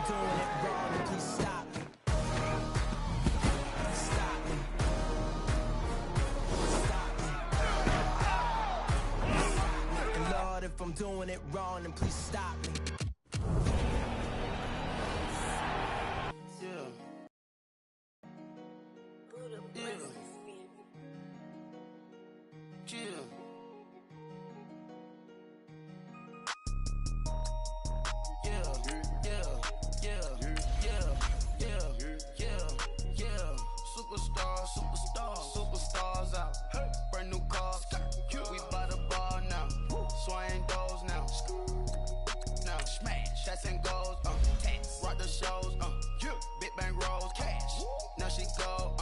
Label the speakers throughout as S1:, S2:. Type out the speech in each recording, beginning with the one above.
S1: doing it wrong, then please stop me. Stop me. Stop me. And Lord, if I'm doing it wrong, then please stop me.
S2: Superstars out. Brand new cars. We by the bar now. Swaying doors now. Now smash. Shots and goals. Rock the shows. Big bang rolls. Cash. Now she go.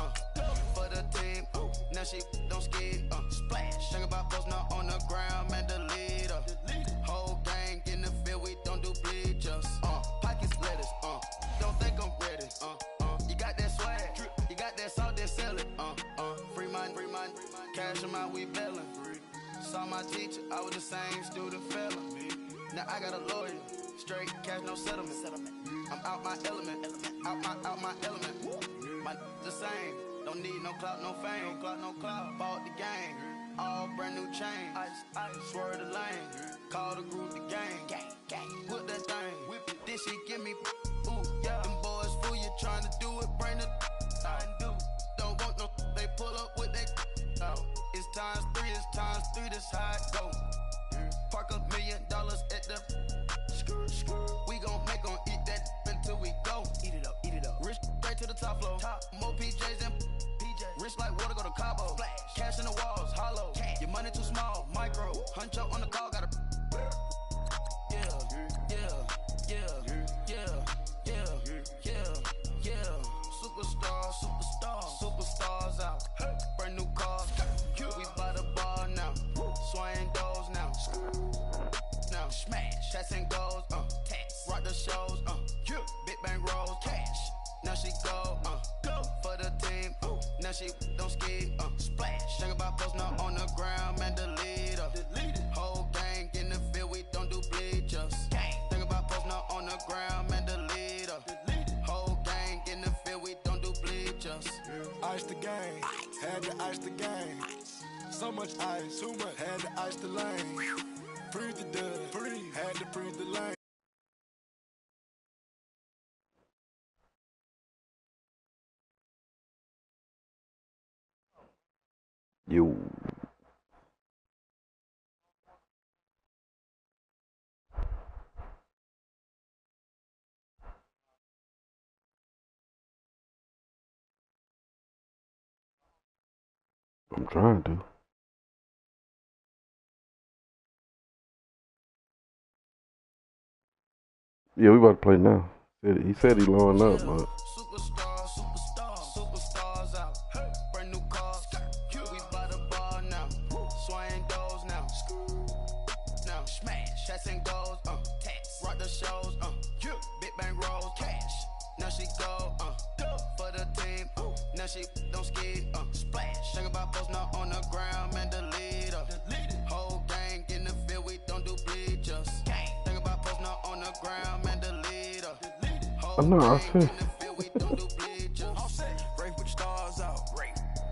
S2: For the team. Now she don't ski. Splash. Think about post now on the ground. Man, the leader. Whole gang in the field. We don't do bleachers. Pockets lettuce. Don't think I'm ready. You got that swag. You got that salt, then sell it. Free mind, cash them out, we bailin'. Saw my teacher, I was the same student fella. Now I got a lawyer, straight cash, no settlement. I'm out my element, out my element. My the same, don't need no clout, no fame. Bought the game, all brand new chain. Ice, swerve the lane, call the group the gang. Whip that thing, whip it, then she give me. Ooh, yeah. Them boys fool you trying to do it, bring the. Don't want no, they pull up with they. It's times three, this how it go. Park $1 million at the. We gon' eat that until we go. Eat it up. Rich straight to the top floor. More PJs than PJs. Rich like water, go to Cabo. Splash. Cash in the walls, hollow. Cash. Your money too small, micro. Hunch up on the call, gotta. Superstars out. Brand new cars. We by the bar now. Swaying doors now. Now smash. Shots and goals. Rock the shows. Big bang rolls. Cash. Now she go. For the team. Now she don't ski. Splash. Think about post now on the ground. Man, the leader. Whole gang in the field. We don't do bleachers. Think about post now on the ground. Man, the leader. Whole gang in the field. We don't do bleachers.
S3: Ice the game, had to ice the game. So much ice, too much, had to ice the lane. Freeze the dust, had to freeze the lane.
S4: Yo. I'm trying to. Yeah, we about to play now. He said he loading up, but.
S2: Superstars out. Brand new cars. We by the bar now. Swaying doors now. Now smash. Shots and goals. Rock the shows. Big bang rolls. Cash. Now she go. For the team. Now she don't ski. Splash. Think about post now on the ground. Man, the leader. Whole gang in the field. We don't do bleachers. Think about post now on the ground. Man, the leader. Whole
S4: No, I
S2: gang
S4: see.
S2: in the field. We don't do bleachers.
S1: Break with the stars out.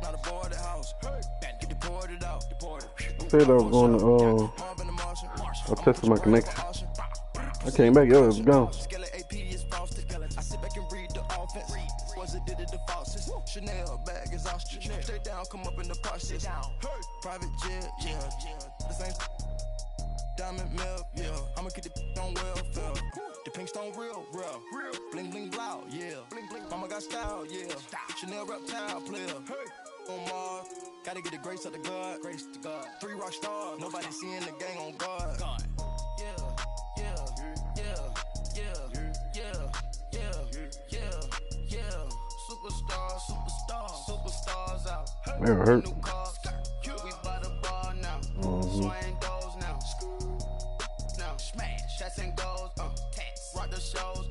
S1: Not a boarded house. Get deported out.
S4: I said I was going to, I tested my connection. I came back, yo, it was gone.
S1: I sit back and read the offense. Was it did it the faucets? Chanel bag is ostrich. Stay down, come up in the process. Private jet, yeah. The same diamond milk, yeah. I'ma keep the on welfare. The pink stone real. Bling bling blow, yeah. Mama got style, yeah. Chanel reptile player. On Mars, gotta get the grace of the God. 3 rock stars, nobody seeing the gang on guard. Superstars out.
S4: Never hurt.
S2: New cars. We by the bar now. Swaying doors now. Now smash. Shots and goals. Rock the shows.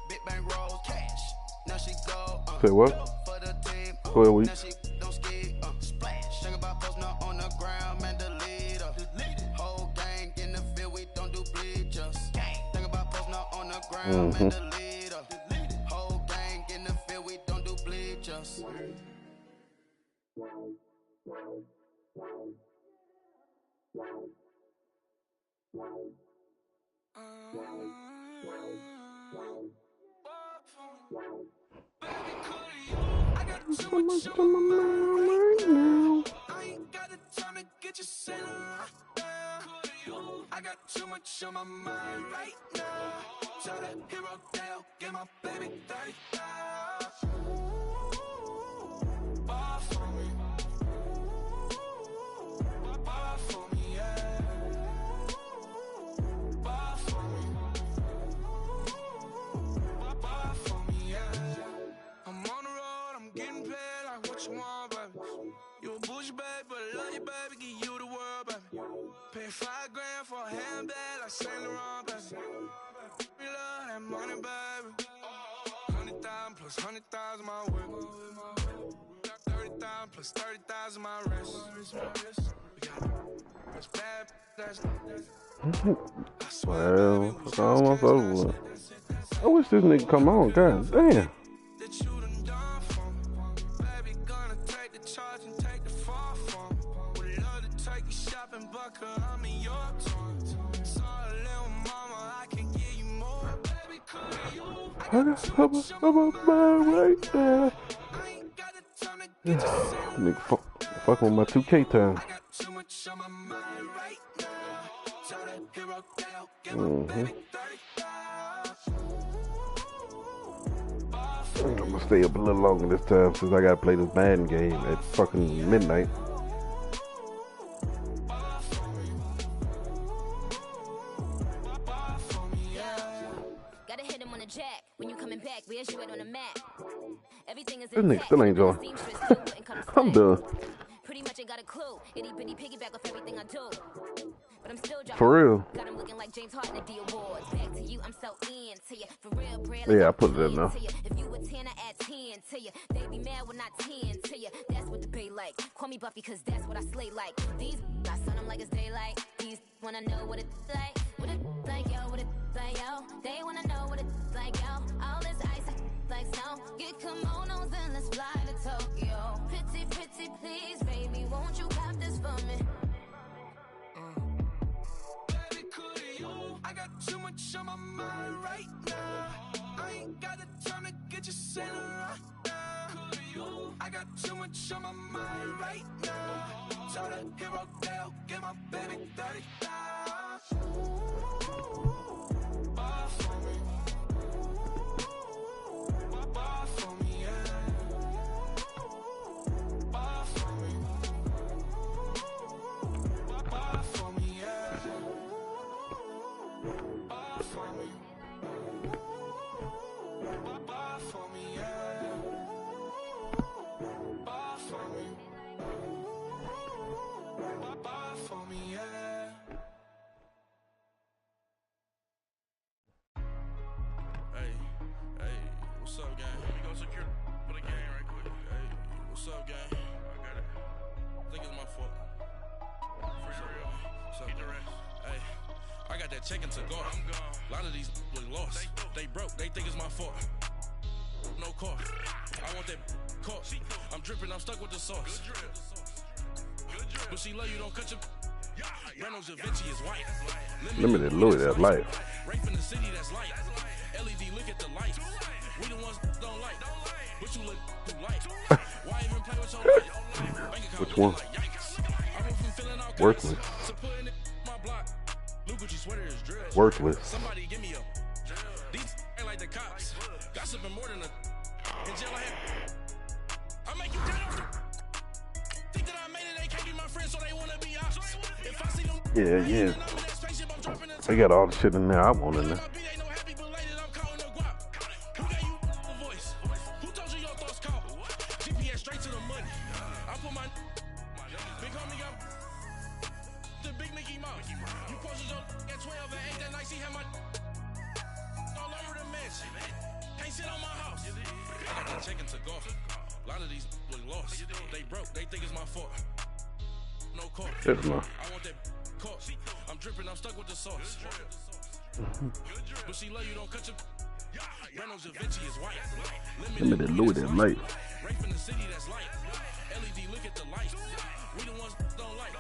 S2: Big bang rolls. Cash. Now she go.
S4: Say what?
S2: For the team.
S4: 12 weeks.
S2: Now she don't ski. Splash. Think about post now on the ground. Man, the leader. Whole gang in the field. We don't do bleachers. Think about post now on the ground. Man, the leader.
S1: I got too much on my mind right now. I ain't got the time to get you sent around. I got too much on my mind right now. Tell that hero Dale, get my baby 30,000. Ball for me. Ball for me, yeah. Ball for me. Ball for me, yeah. I'm on the road, I'm getting paid like what you want, baby. You a bougie baby, but I love you, baby. Give you the world, baby. Pay $5 grand for a handbag like Saint Laurent, baby. We love that money, baby. 100,000 plus 100,000 my whip. 30,000 plus 30,000 my wrist. We got it's bad, that's
S4: Well, it's almost over. I wish this nigga come on, god damn.
S1: that you done done for me. Baby, gonna take the charge and take the fall from me. Would love to take you shopping, but I'm in your town. So little mama, I can give you more. Baby, could you? I got too much on my mind right now. I ain't got the time to get you sent.
S4: Nigga fucking with my 2K time.
S1: I got too much on my mind right now. Tell that hero Dale, get my baby 30,000.
S4: I'm gonna stay up a little longer this time since I gotta play this Madden game at fucking midnight.
S5: Gotta hit him on the jack. When you coming back, where's you at on the map? Everything is
S4: This nigga still ain't joining. I'm done.
S5: Pretty much ain't got a clue. Itty bitty piggyback off everything I do. But I'm still dropping.
S4: For real.
S5: Got him looking like James Harden at the awards. Back to you, I'm so into you. For real, Brad.
S4: Yeah, I put it in now.
S5: If you a 10, I add 10 to you. They be mad when I 10 to you. That's what the pay like. Call me Buffy, cause that's what I slay like. These, I son them like it's daylight. These wanna know what it's like. What it like, yo, what it like, yo. They wanna know what it's like, yo. All this ice is like snow. Get kimonos and let's fly to Tokyo. Pretty, pretty, please, baby, won't you cop this for me?
S1: Baby, could you? I got too much on my mind right now. I ain't got the time to get you sent around. Could you? I got too much on my mind right now. Tell that hero Dale, get my baby 30,000. Ball for me. Ball for me, yeah. Ball for me. Ball for me, yeah. Ball for me. Ball for me, yeah. Ball for me. Ball for me, yeah. Hey, what's up, gang? Let me go secure for the game right quick. Hey, what's up, gang? I got it. I think it's my fault. For real. What's up, the rest. Hey, I got that check to go. I'm gone. A lot of these was lost. They broke. They think it's my fault. No car. I want that car. I'm dripping. I'm stuck with the sauce. But she love you. Don't cut your. Reynolds Da Vinci is white.
S4: Limited Louis, that life.
S1: Rape in the city that's light. LED, look at the lights. We the ones don't like. But you look too light. Why even play with your life?
S4: Which one? Worthless. Worthless.
S1: Somebody give me a. These ain't like the cops. Gossiping more than a. In jail I had. I make you dead off. Think that I made it, they can't be my friends, so they wanna be ops. If I see them.
S4: Yeah. They got all the shit in there I want in there.
S1: They broke, they think it's my fault. No car.
S4: That's my.
S1: I want that car. I'm dripping, I'm stuck with the sauce. But she love you, don't cut your. Reynolds Da Vinci is white.
S4: Limited Louis, that life.
S1: Rape in the city that's light. LED, look at the lights. We the ones don't like.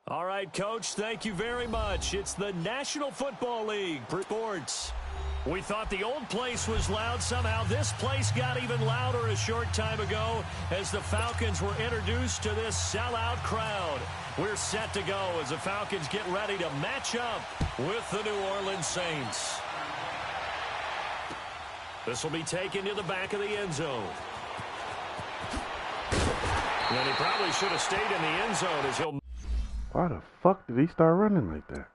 S6: All right, Coach, thank you very much. It's the National Football League. Sports. We thought the old place was loud. Somehow this place got even louder a short time ago as the Falcons were introduced to this sellout crowd. We're set to go as the Falcons get ready to match up with the New Orleans Saints. This will be taken to the back of the end zone. And he probably should have stayed in the end zone as he'll...
S4: Why the fuck did he start running like that?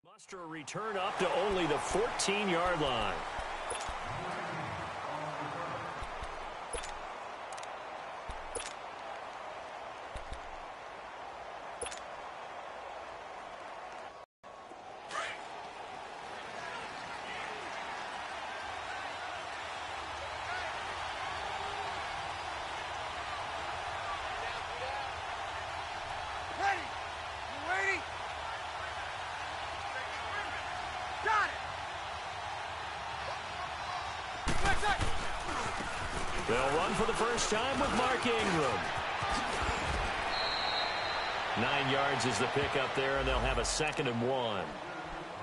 S6: Muster a return up to only the 14-yard line. They'll run for the first time with Mark Ingram. 9 yards is the pickup there, and they'll have a 2nd and 1.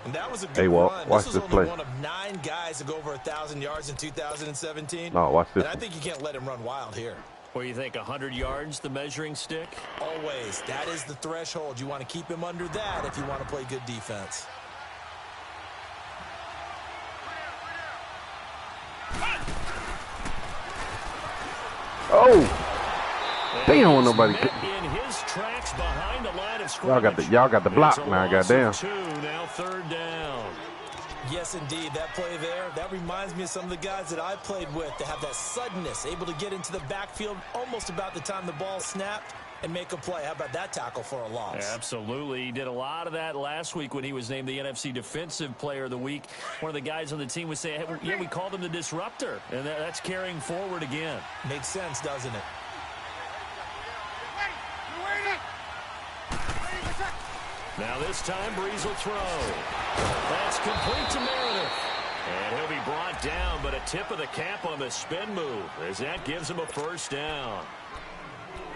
S7: And that was a good
S4: hey, Walt,
S7: run.
S4: watch
S7: this
S4: this
S7: was
S4: play.
S7: only one of 9 guys to go over 1,000 yards in 2017.
S4: No, watch this.
S7: And I think you can't let him run wild here.
S6: What do you think, 100 yards, the measuring stick?
S7: Always. That is the threshold. You want to keep him under that if you want to play good defense.
S4: Oh! Damn, when nobody...
S6: In his tracks behind the line of
S4: scrimmage. Y'all got the block now, goddamn.
S6: 2, now 3rd down.
S7: Yes, indeed. That play there, that reminds me of some of the guys that I played with to have that suddenness, able to get into the backfield almost about the time the ball snapped and make a play. How about that tackle for a loss?
S6: Absolutely. He did a lot of that last week when he was named the NFC Defensive Player of the Week. One of the guys on the team would say, hey, yeah, we called him the disruptor, and that's carrying forward again.
S7: Makes sense, doesn't it?
S6: Now this time, Breeze will throw. That's complete to Meredith. And he'll be brought down, but a tip of the cap on the spin move as that gives him a 1st down.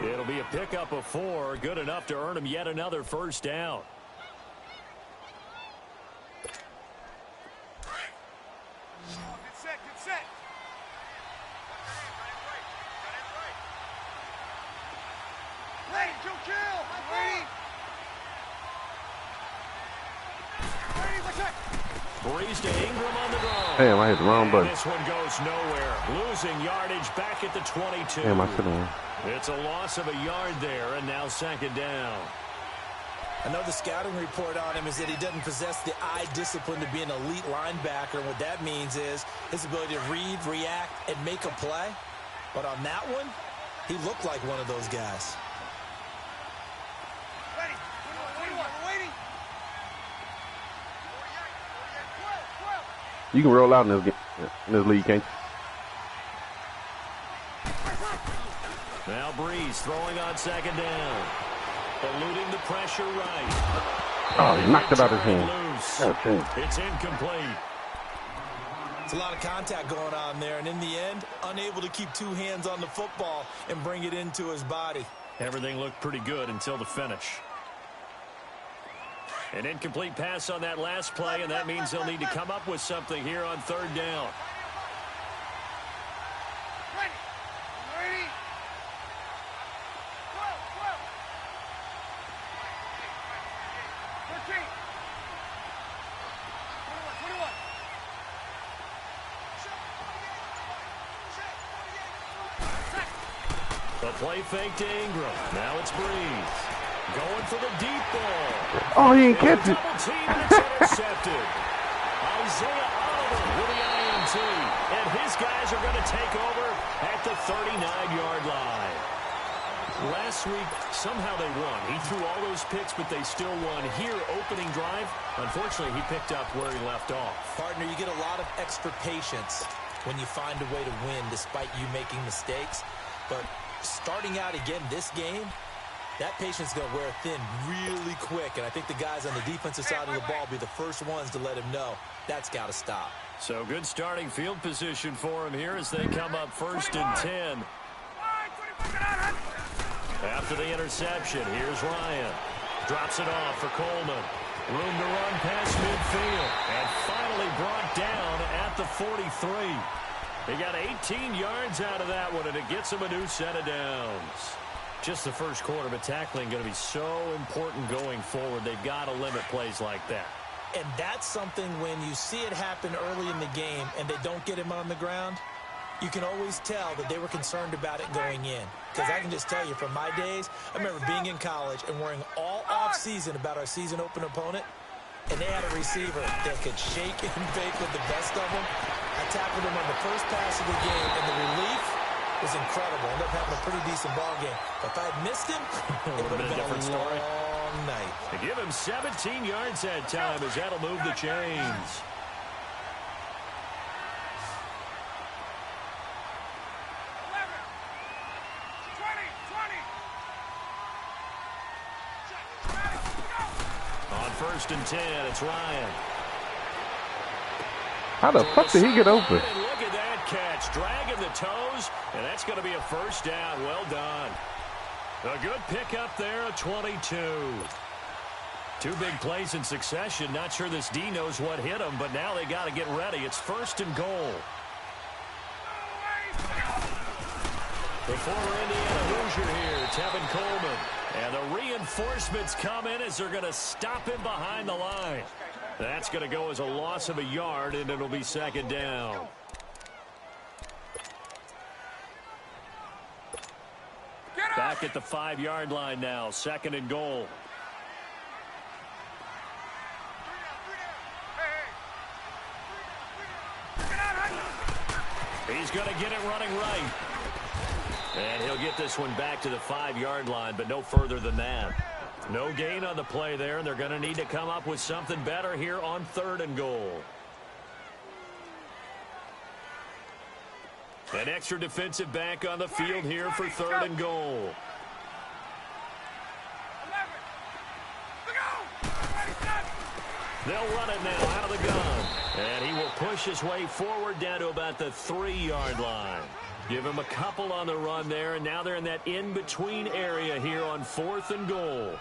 S6: It'll be a pickup of 4, good enough to earn him yet another 1st down.
S8: Get set, get set. Ready, chill. Ready.
S6: Breeze to Ingram on the draw.
S4: Damn, I hit the wrong button.
S6: This one goes nowhere. Losing yardage back at the 22.
S4: Damn, I should have won.
S6: It's a loss of a yard there, and now 2nd down.
S7: I know the scouting report on him is that he doesn't possess the eye discipline to be an elite linebacker. And what that means is his ability to read, react, and make a play. But on that one, he looked like one of those guys.
S8: Ready. 21. We're waiting.
S4: You can roll out in this league, can't you?
S6: Now Breeze throwing on 2nd down. Eluding the pressure right.
S4: Oh, he knocked it out of his hand.
S6: It's incomplete.
S7: It's a lot of contact going on there, and in the end, unable to keep 2 hands on the football and bring it into his body.
S6: Everything looked pretty good until the finish. An incomplete pass on that last play, and that means they'll need to come up with something here on 3rd down.
S8: Ready. Ready. 13. 21.
S6: The play fake to Ingram. Now it's Breeze. Going for the deep ball.
S4: Oh, he ain't catch it.
S6: Double team, and it's intercepted. Isaiah Oliver with the INT. And his guys are going to take over at the 39-yard line. Last week, somehow they won. He threw all those picks, but they still won. Here, opening drive, unfortunately, he picked up where he left off.
S7: Partner, you get a lot of extra patience when you find a way to win despite you making mistakes. But starting out again this game, that patience is going to wear thin really quick. And I think the guys on the defensive side of the ball will be the first ones to let him know that's got to stop.
S6: So good starting field position for him here as they come up 1st and 10. After the interception, here's Ryan. Drops it off for Coleman. Room to run past midfield. And finally brought down at the 43. He got 18 yards out of that one, and it gets him a new set of downs. Just the first quarter, but tackling going to be so important going forward. They've got to limit plays like that.
S7: And that's something when you see it happen early in the game and they don't get him on the ground, you can always tell that they were concerned about it going in. Because I can just tell you from my days, I remember being in college and worrying all off-season about our season open opponent, and they had a receiver that could shake and bake with the best of them. I tackled him on the first pass of the game, and the relief was incredible. Ended up having a pretty decent ball game. But if I had missed him, it would have been a different story. Long night.
S6: They give him 17 yards that time as that'll move the chains. On 1st and 10, it's Ryan.
S4: How the fuck did he get open?
S6: And look at that catch, dragging the toes, and that's going to be a first down. Well done. A good pickup there, a 22. 2 big plays in succession. Not sure this D knows what hit him, but now they got to get ready. It's 1st and goal. The former Indiana Hoosier here, Tevin Coleman. And the reinforcements come in as they're going to stop him behind the line. That's going to go as a loss of a yard, and it'll be 2nd down. Back at the 5-yard line now, 2nd and goal. He's going to get it running right. And he'll get this one back to the 5-yard line, but no further than that. No gain on the play there, and they're going to need to come up with something better here on 3rd and goal. An extra defensive back on the field here for 3rd and goal. They'll run it now out of the gun. And he will push his way forward down to about the 3-yard line. Give him a couple on the run there, and now they're in that in-between area here on 4th and goal.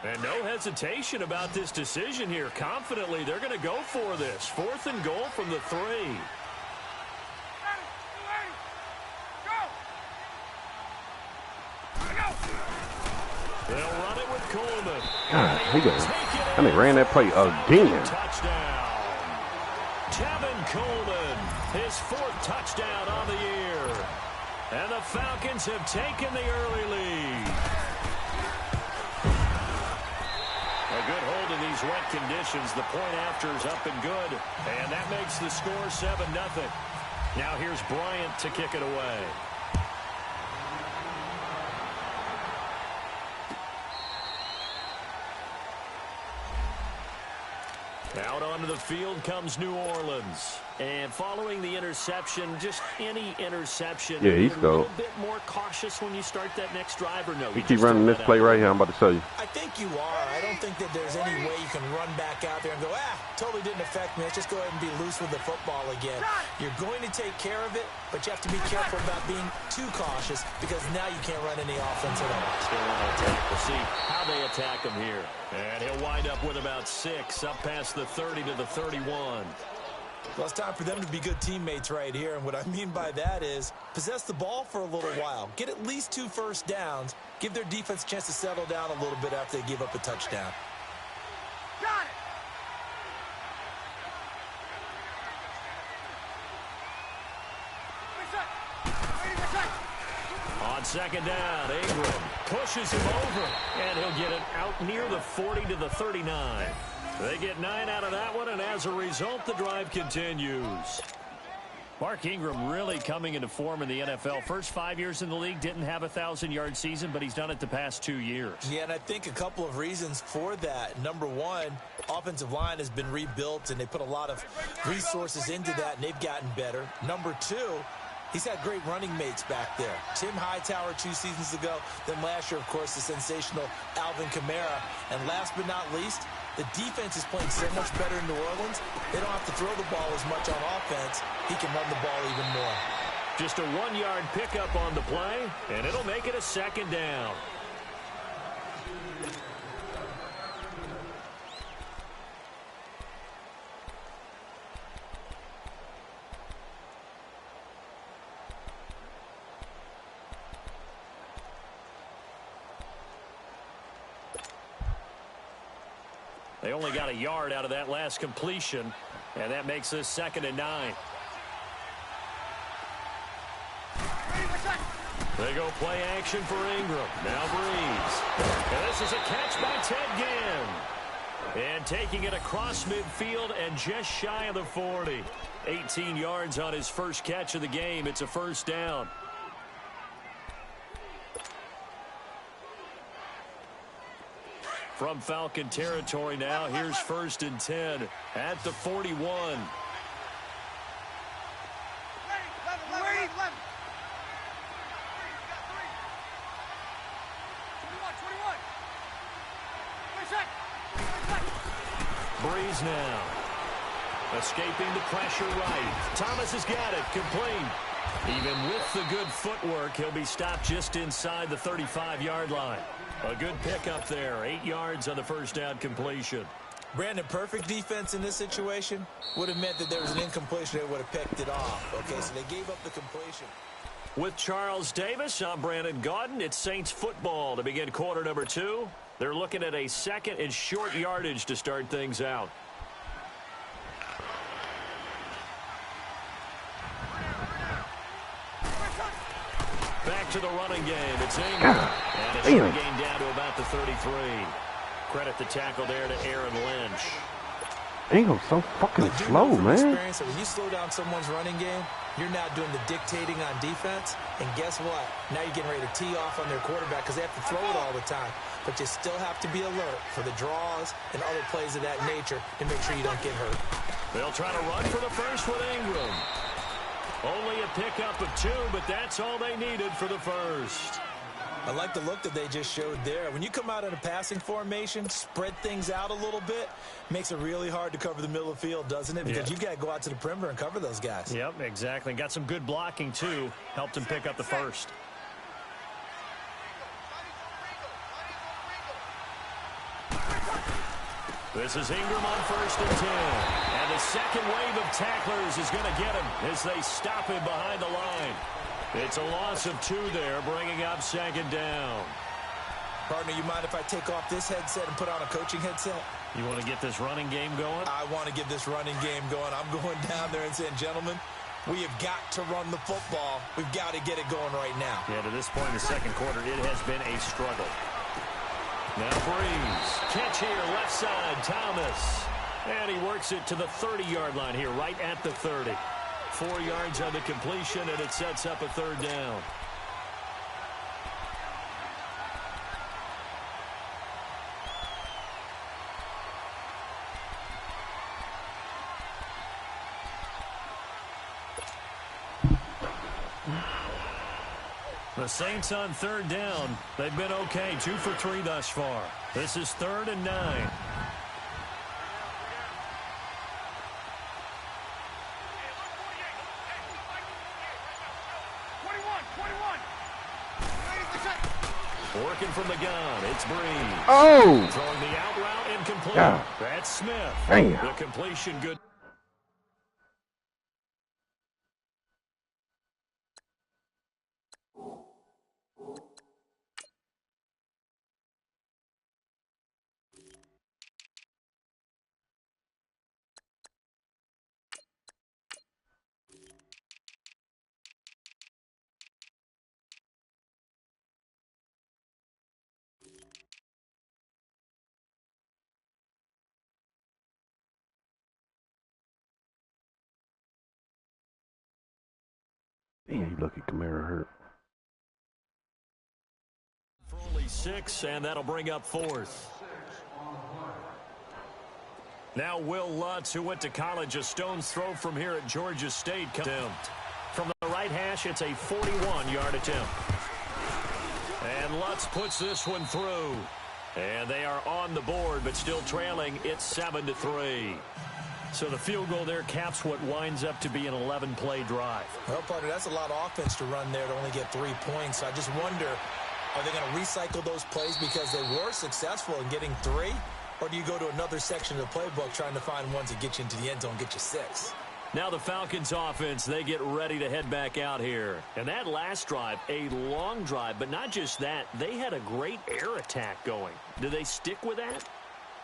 S6: And no hesitation about this decision here. Confidently, they're going to go for this. 4th and goal from the 3. They'll run it with Coleman.
S4: God, and they ran that play again.
S6: Touchdown. Tevin Coleman, his 4th touchdown on the year. And the Falcons have taken the early lead. A good hold in these wet conditions. The point after is up and good. And that makes the score 7-0. Now here's Bryant to kick it away. Out onto the field comes New Orleans. And following the interception, just any interception,
S4: yeah, he's
S6: a little bit more cautious when you start that next drive, or no?
S4: You keep running this play right here, I'm about to tell you.
S7: I think you are. I don't think that there's any way you can run back out there and go, totally didn't affect me. Let's just go ahead and be loose with the football again. You're going to take care of it, but you have to be careful about being too cautious because now you can't run any offense at all.
S6: Still want to attack. We'll see how they attack him here. And he'll wind up with about 6 up past the 30 to the 31.
S7: Well, it's time for them to be good teammates right here. And what I mean by that is possess the ball for a little while. Get at least 2 first downs. Give their defense a chance to settle down a little bit after they give up a touchdown.
S8: Got it.
S6: On 2nd down, Ingram pushes him over, and he'll get it out near the 40 to the 39. They get 9 out of that one, and as a result, the drive continues. Mark Ingram really coming into form in the NFL. First 5 years in the league, didn't have a 1,000-yard season, but he's done it the past 2 years.
S7: Yeah, and I think a couple of reasons for that. Number one, offensive line has been rebuilt, and they put a lot of resources into that, and they've gotten better. Number two, he's had great running mates back there. Tim Hightower 2 seasons ago. Then last year, of course, the sensational Alvin Kamara. And last but not least, the defense is playing so much better in New Orleans, they don't have to throw the ball as much on offense. He can run the ball even more.
S6: Just a 1-yard pickup on the play, and it'll make it a 2nd down. They only got a yard out of that last completion, and that makes this 2nd and 9. They go play action for Ingram. Now Breeze. And this is a catch by Ted Ginn. And taking it across midfield and just shy of the 40. 18 yards on his first catch of the game. It's a 1st down. From Falcon territory now, here's 1st and 10 at the 41. Breeze now. Escaping the pressure right. Thomas has got it. Complete. Even with the good footwork, he'll be stopped just inside the 35-yard line. A good pickup there. 8 yards on the 1st down completion.
S7: Brandon, perfect defense in this situation would have meant that there was an incompletion. They would have picked it off. Okay, so they gave up the completion.
S6: With Charles Davis, I'm Brandon Gaudin. It's Saints football to begin quarter number 2. They're looking at a 2nd and short yardage to start things out. Back to the running game. It's Ingram. And it's gained down to about the 33. Credit the tackle there to Aaron Lynch.
S4: Ingram's so fucking slow, man.
S7: When you slow down someone's running game, you're now doing the dictating on defense. And guess what? Now you're getting ready to tee off on their quarterback because they have to throw it all the time. But you still have to be alert for the draws and other plays of that nature to make sure you don't get hurt.
S6: They'll try to run for the first with Ingram. Only a pickup of 2, but that's all they needed for the first.
S7: I like the look that they just showed there. When you come out in a passing formation, spread things out a little bit, makes it really hard to cover the middle of the field, doesn't it? Because you've got to go out to the perimeter and cover those guys.
S6: Yep, exactly. Got some good blocking, too. Helped him pick up the first. This is Ingram on 1st and 10. And the second wave of tacklers is going to get him as they stop him behind the line. It's a loss of 2 there, bringing up 2nd down.
S7: Partner, you mind if I take off this headset and put on a coaching headset?
S6: You want to get this running game going?
S7: I want to get this running game going. I'm going down there and saying, gentlemen, we have got to run the football. We've got to get it going right now.
S6: Yeah, to this point in the 2nd quarter, it has been a struggle. Now Breeze. Catch here, left side, Thomas. And he works it to the 30-yard line here, right at the 30. 4 yards on the completion, and it sets up a 3rd down. The Saints on 3rd down. They've been okay. 2 for 3 thus far. This is 3rd and 9. Working from the gun. It's Breeze.
S4: Oh!
S6: Throwing the out route incomplete.
S4: Yeah.
S6: That's Smith.
S4: Damn.
S6: The completion good.
S4: Yeah, you lucky Kamara hurt.
S6: For only 6, and that'll bring up 4th. Now Will Lutz, who went to college a stone's throw from here at Georgia State. From the right hash, it's a 41-yard attempt. And Lutz puts this one through. And they are on the board, but still trailing. It's 7-3. So the field goal there caps what winds up to be an 11-play drive.
S7: Well, partner, that's a lot of offense to run there to only get 3 points. I just wonder, are they going to recycle those plays because they were successful in getting 3? Or do you go to another section of the playbook trying to find ones that get you into the end zone, get you 6?
S6: Now the Falcons offense, they get ready to head back out here. And that last drive, a long drive, but not just that. They had a great air attack going. Do they stick with that?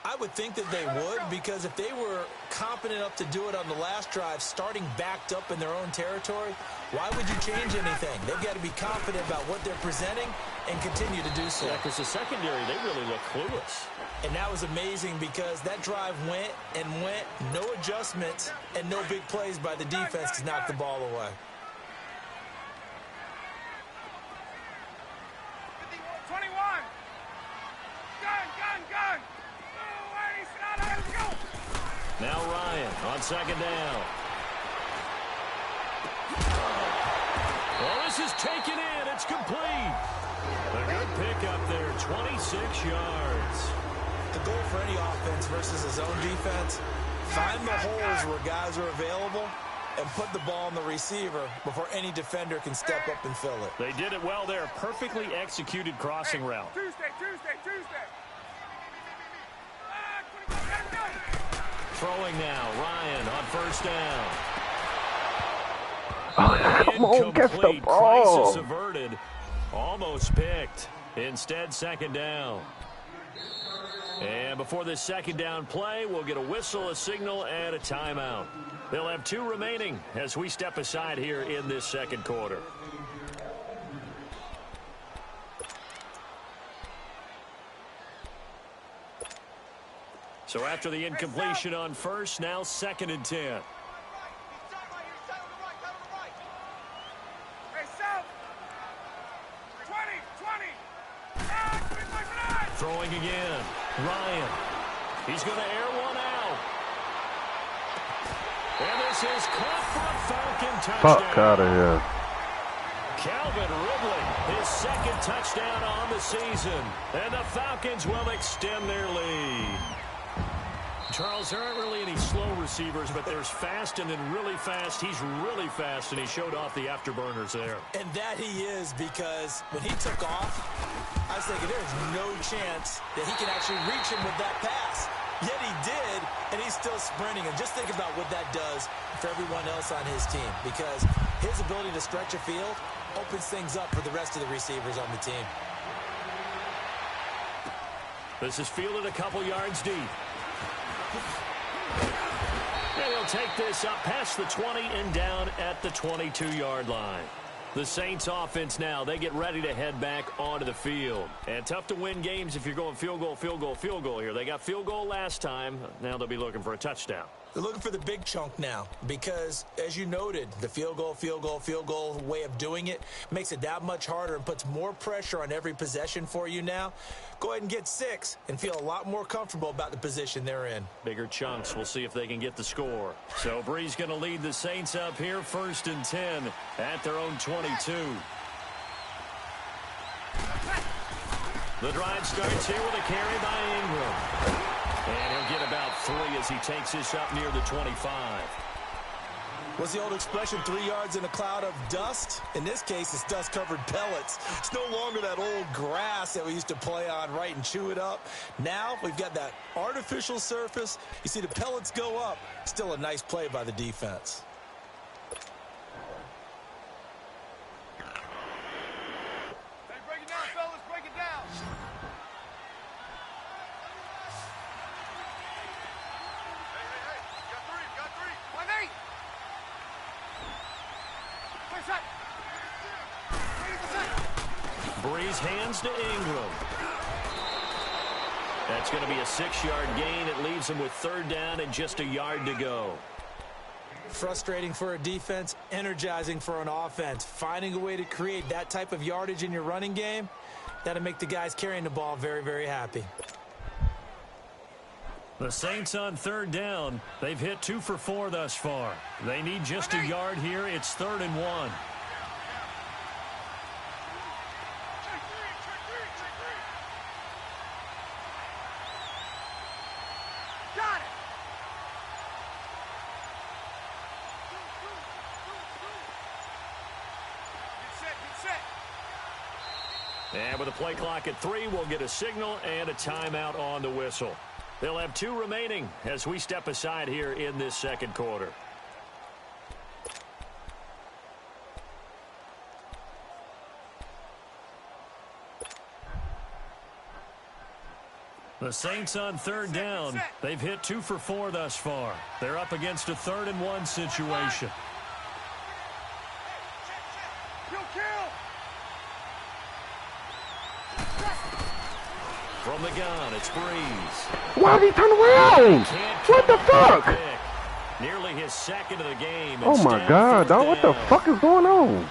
S7: I would think that they would, because if they were competent enough to do it on the last drive, starting backed up in their own territory, why would you change anything? They've got to be confident about what they're presenting and continue to do so.
S6: Yeah, because the secondary, they really look clueless.
S7: And that was amazing because that drive went and went, no adjustments, and no big plays by the defense to knock the ball away.
S8: 21. Gun.
S6: Now Ryan on second down. Well, this is taken in. It's complete. A good pickup there, 26 yards.
S7: The goal for any offense versus his own defense, find the holes where guys are available and put the ball on the receiver before any defender can step up and fill it.
S6: They did it well there. Perfectly executed crossing route.
S8: Tuesday.
S6: Throwing now, Ryan on first down.
S4: Oh, come on, catch the ball.
S6: Crisis averted. Almost picked. Instead, second down. And before this second down play, we'll get a whistle, a signal, and a timeout. They'll have 2 remaining as we step aside here in this second quarter. So after the incompletion on first, now 2nd and 10.
S8: Hey, South. 20.
S6: Throwing again. Ryan. He's going to air one out. And this is caught for a Falcon touchdown.
S4: Fuck out of here.
S6: Calvin Ridley, his 2nd touchdown on the season. And the Falcons will extend their lead. Charles, there aren't really any slow receivers, but there's fast and then really fast. He's really fast, and he showed off the afterburners there.
S7: And that he is, because when he took off, I was thinking there's no chance that he can actually reach him with that pass. Yet he did, and he's still sprinting. And just think about what that does for everyone else on his team, because his ability to stretch a field opens things up for the rest of the receivers on the team.
S6: This is fielded a couple yards deep. And he'll take this up past the 20 and down at the 22-yard line. The Saints offense now, they get ready to head back onto the field. And tough to win games if you're going field goal here. They got field goal last time. Now they'll be looking for a touchdown.
S7: They're looking for the big chunk now because, as you noted, the field goal way of doing it makes it that much harder and puts more pressure on every possession for you now. Go ahead and get 6 and feel a lot more comfortable about the position they're in.
S6: Bigger chunks. We'll see if they can get the score. So Bree's going to lead the Saints up here, 1st and 10 at their own 22. The drive starts here with a carry by Ingram. And he'll get about 3 as he takes this up near the 25.
S7: What's the old expression, 3 yards in a cloud of dust? In this case, it's dust-covered pellets. It's no longer that old grass that we used to play on, right, and chew it up. Now we've got that artificial surface. You see the pellets go up. Still a nice play by the defense.
S8: Hey, break it down, fellas. Break it down. Hey. Got three. 1-8.
S6: Breeze hands to Ingram. That's going to be a 6-yard gain. It leaves him with 3rd down and just a yard to go.
S7: Frustrating for a defense, energizing for an offense. Finding a way to create that type of yardage in your running game, that'll make the guys carrying the ball very, very happy.
S6: The Saints on third down. They've hit 2 for 4 thus far. They need just a yard here. It's 3rd and 1.
S8: Got it. Get set.
S6: And with a play clock at 3, we'll get a signal and a timeout on the whistle. They'll have 2 remaining as we step aside here in this second quarter. The Saints on third down. They've hit 2 for 4 thus far. They're up against a 3rd and 1 situation. From the gun, it's Breeze.
S4: Why did he turn around? What the fuck?
S6: Nearly his second of the game.
S4: Oh my God, dog. What the fuck is going on?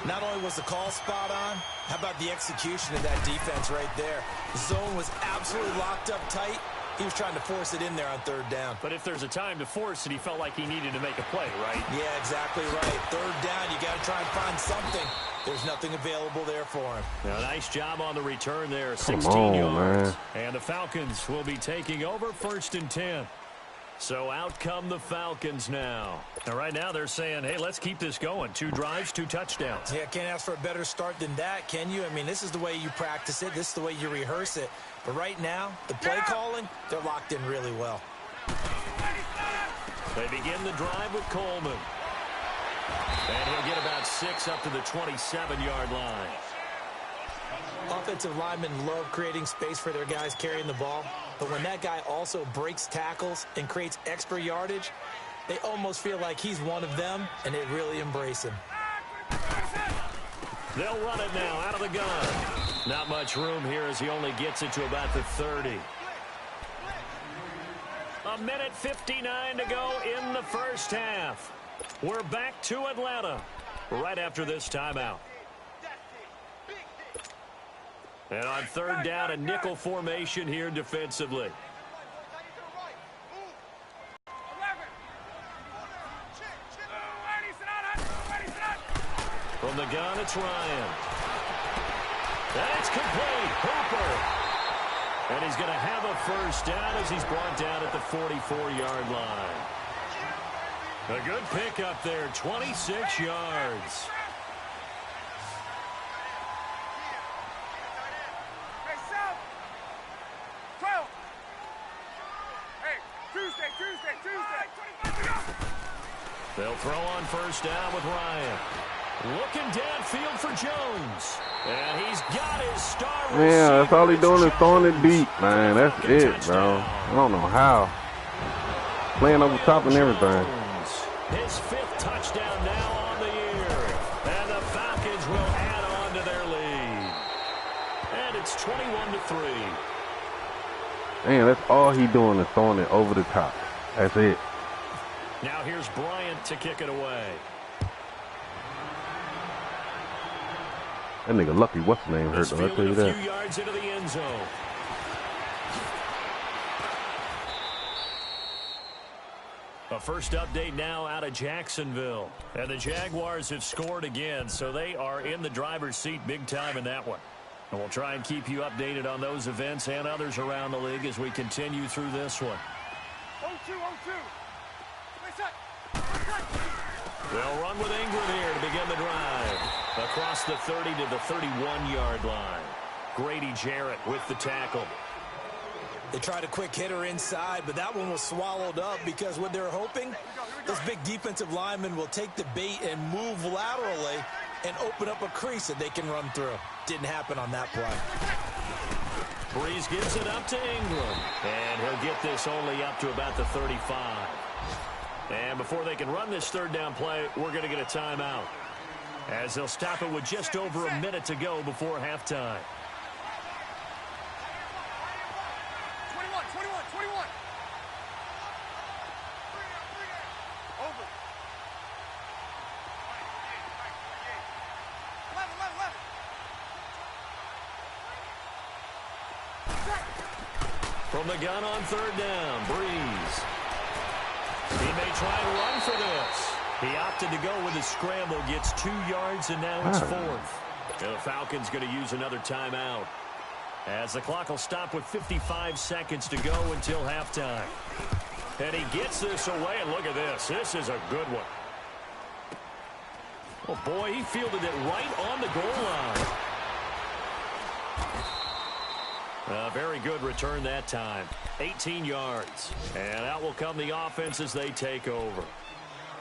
S7: Not only was the call spot on, how about the execution of that defense right there? The zone was absolutely locked up tight. He was trying to force it in there on third down.
S6: But if there's a time to force it, he felt like he needed to make a play, right?
S7: Yeah, exactly right. Third down, you got to try and find something. There's nothing available there for him.
S6: Now, nice job on the return there.
S4: Come
S6: 16
S4: on,
S6: yards.
S4: man.
S6: And the Falcons will be taking over 1st and 10. So out come the Falcons now. Now, right now they're saying, hey, let's keep this going. 2 drives, 2 touchdowns.
S7: Yeah, can't ask for a better start than that, can you? I mean, this is the way you practice it. This is the way you rehearse it. But right now, the play calling, they're locked in really well.
S6: They begin the drive with Coleman. And he'll get about 6 up to the 27-yard line.
S7: Offensive linemen love creating space for their guys carrying the ball. But when that guy also breaks tackles and creates extra yardage, they almost feel like he's one of them, and they really embrace him.
S6: They'll run it now out of the gun. Not much room here as he only gets it to about the 30. 1:59 to go in the first half. We're back to Atlanta right after this timeout. And on third down, a nickel formation here defensively. From the gun, it's Ryan. That's complete. Hooper. And he's going to have a first down as he's brought down at the 44-yard line. A good pickup there, 26 yards. They'll throw on first down with Ryan. Looking downfield for Jones. And he's got his star receiver.
S4: Yeah, that's all he doing is throwing it deep, man. That's it, bro. I don't know how. Playing over top and everything.
S6: His 5th touchdown now on the year. And the Falcons will add on to their lead. And it's 21-3.
S4: Man, that's all he doing is throwing it over the top. That's it.
S6: Now here's Bryant to kick it away.
S4: That nigga Lucky, what's his name, hurt though, I'll tell you
S6: A
S4: that.
S6: few yards into the end zone. A first update now out of Jacksonville. And the Jaguars have scored again, so they are in the driver's seat big time in that one. And we'll try and keep you updated on those events and others around the league as we continue through this one.
S8: 0-2.
S6: They'll run with Ingram here to begin the drive. Across the 30 to the 31-yard line. Grady Jarrett with the tackle.
S7: They tried a quick hitter inside, but that one was swallowed up because what they're hoping, those big defensive linemen will take the bait and move laterally and open up a crease that they can run through. Didn't happen on that play.
S6: Breeze gives it up to Ingram. And he'll get this only up to about the 35. And before they can run this third down play, we're going to get a timeout, as they'll stop it with just over a minute to go before halftime.
S8: 21. Over.
S6: From the gun on third down, Breeze. He may try and run for this. He opted to go with a scramble, gets 2 yards, and now it's 4th. And the Falcons going to use another timeout, as the clock will stop with 55 seconds to go until halftime. And he gets this away, and look at this. This is a good one. Oh, boy, he fielded it right on the goal line. A very good return that time. 18 yards. And out will come the offense as they take over.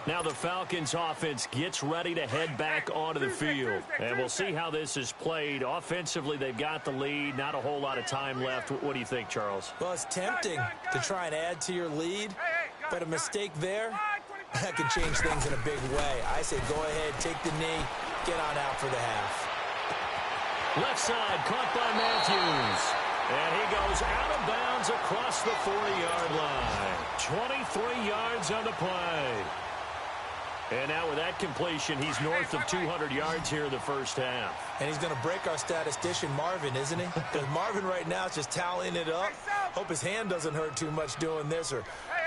S6: Now the Falcons offense gets ready to head back onto the field. And we'll see how this is played. Offensively, they've got the lead. Not a whole lot of time left. What do you think, Charles?
S7: Well, it's tempting to try and add to your lead, but a mistake there, that can change things in a big way. I say go ahead, take the knee, get on out for the half.
S6: Left side, caught by Matthews. And he goes out of bounds across the 40-yard line. 23 yards on the play. And now with that completion, he's north of 200 yards here in the first half.
S7: And he's going to break our statistician, Marvin, isn't he? Because Marvin right now is just tallying it up. Hope his hand doesn't hurt too much doing this, or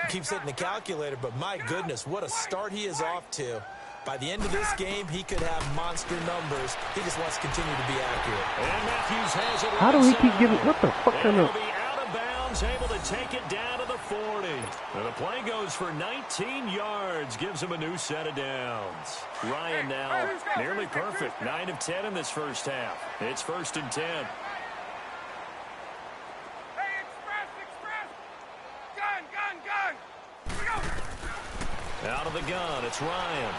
S7: keeps hitting the calculator. But my goodness, what a start he is off to. By the end of this game, he could have monster numbers. He just wants to continue to be accurate.
S6: And Matthews has it.
S4: How do he keep getting, what the fuck kind of?
S6: He'll be out of bounds, able to take it down to the 40. And the play goes for 19 yards, gives him a new set of downs. Ryan now nearly perfect. 9 of 10 in this first half. It's 1st and 10.
S8: Hey, express! Gun! Here we go!
S6: Out of the gun, it's Ryan.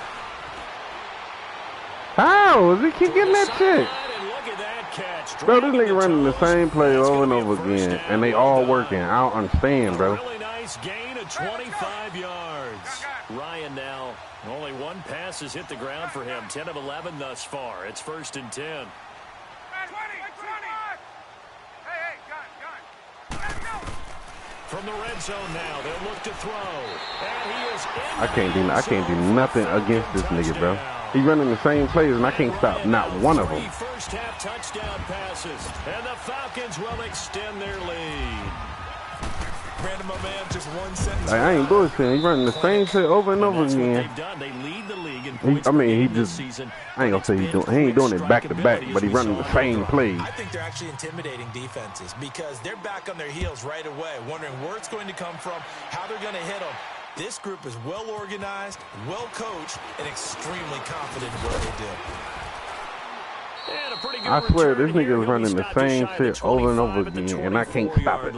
S4: How does he keep getting that shit?
S6: And look at that catch.
S4: Bro, this nigga running the same play over and over again, and they all working. I don't understand, bro.
S6: Really nice gain of 25 yards. Ryan now, only one pass has hit the ground for him. 10 of 11 thus far. It's 1st and 10.
S8: 20! Hey, gun! Let's go!
S6: From the red zone now, they'll look to throw. And he is in.
S4: I can't do nothing against this nigga, bro. He running the same plays, and I can't stop not one of them.
S6: First half touchdown passes, and the Falcons will extend their lead.
S7: Brandon, my man, just one sentence.
S4: Like, I ain't bullshitting. He running the same shit over and over again.
S6: They've done. They lead the league in points
S4: this season. I ain't gonna say he ain't doing it back to back, but he running the same plays.
S7: I think they're actually intimidating defenses because they're back on their heels right away, wondering where it's going to come from, how they're going to hit them. This group is well organized, well coached, and extremely confident in what they do.
S4: I swear, this nigga is running the same shit over and over again, and I can't stop it.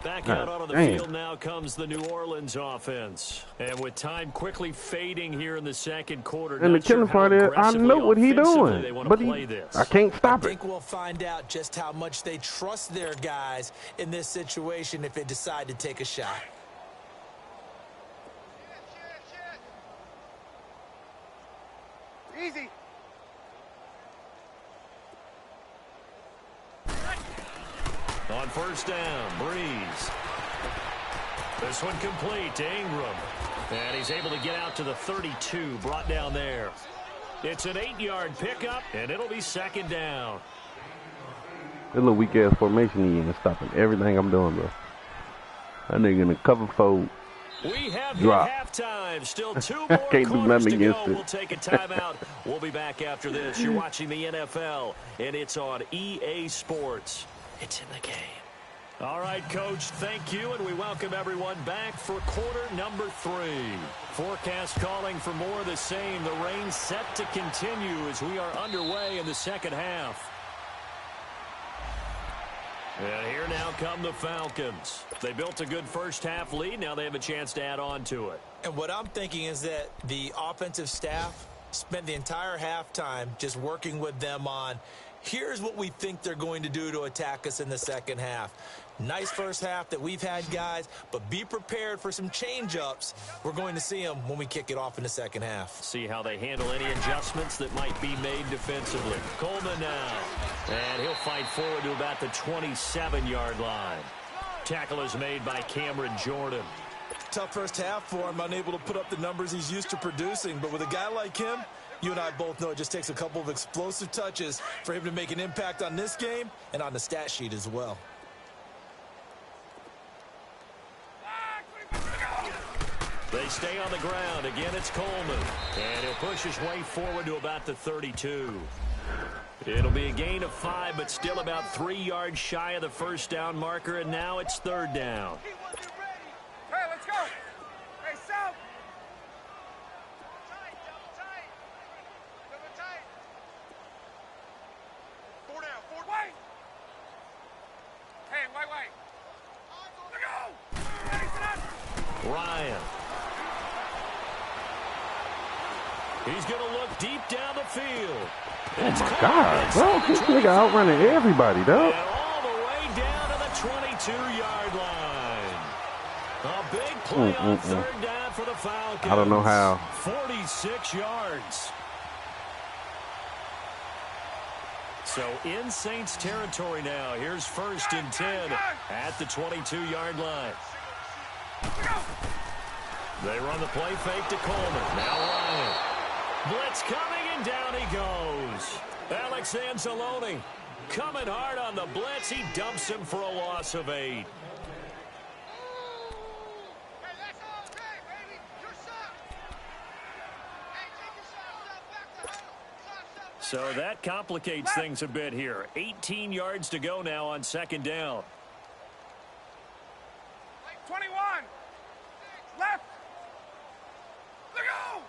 S6: Back out onto the field now comes the New Orleans offense. And with time quickly fading here in the second quarter.
S4: And the killing part is, I know what he doing, but I can't stop it.
S7: I think we'll find out just how much they trust their guys in this situation if they decide to take a shot.
S8: Easy.
S6: On first down, Breeze. This one complete to Ingram. And he's able to get out to the 32, brought down there. It's an 8-yard pickup, and it'll be 2nd down.
S4: That little weak-ass formation he in is stopping everything I'm doing, bro. That nigga in the cover fold.
S6: We have
S4: Drop.
S6: halftime. Still 2 more
S4: Can't do nothing
S6: to go.
S4: against it.
S6: We'll take a timeout. We'll be back after this. You're watching the NFL, and it's on EA Sports. It's in the game. All right, Coach, thank you, and we welcome everyone back for quarter number 3. Forecast calling for more of the same. The rain set to continue as we are underway in the second half. And here now come the Falcons. They built a good first half lead. Now they have a chance to add on to it.
S7: And what I'm thinking is that the offensive staff spent the entire halftime just working with them on, here's what we think they're going to do to attack us in the second half. Nice first half that we've had, guys, but be prepared for some change-ups. We're going to see them when we kick it off in the second half.
S6: See how they handle any adjustments that might be made defensively. Coleman now, and he'll fight forward to about the 27-yard line. Tackle is made by Cameron Jordan.
S7: Tough first half for him, unable to put up the numbers he's used to producing, but with a guy like him, you and I both know it just takes a couple of explosive touches for him to make an impact on this game and on the stat sheet as well.
S6: They stay on the ground. Again, it's Coleman. And he'll push his way forward to about the 32. It'll be a gain of 5, but still about 3 yards shy of the first down marker, and now it's third down.
S8: Hey, let's go. Hey, South. Double tight. 4 down. 4 wait. Hey, wait. Let's go. Ready, sit up.
S6: Ryan. He's going to look deep down the field.
S4: Oh, my God, bro. This nigga outrunning everybody, though.
S6: And all the way down to the 22-yard line. A big play on third down for the Falcons.
S4: I don't know how.
S6: 46 yards. So in Saints territory now. Here's 1st and 10 at the 22-yard line. They run the play fake to Coleman. Now Ryan. Blitz coming, and down he goes. Alex Anzalone coming hard on the blitz. He dumps him for a loss of 8. So that complicates things a bit here. 18 yards to go now on 2nd down.
S8: 21. Left. Let go.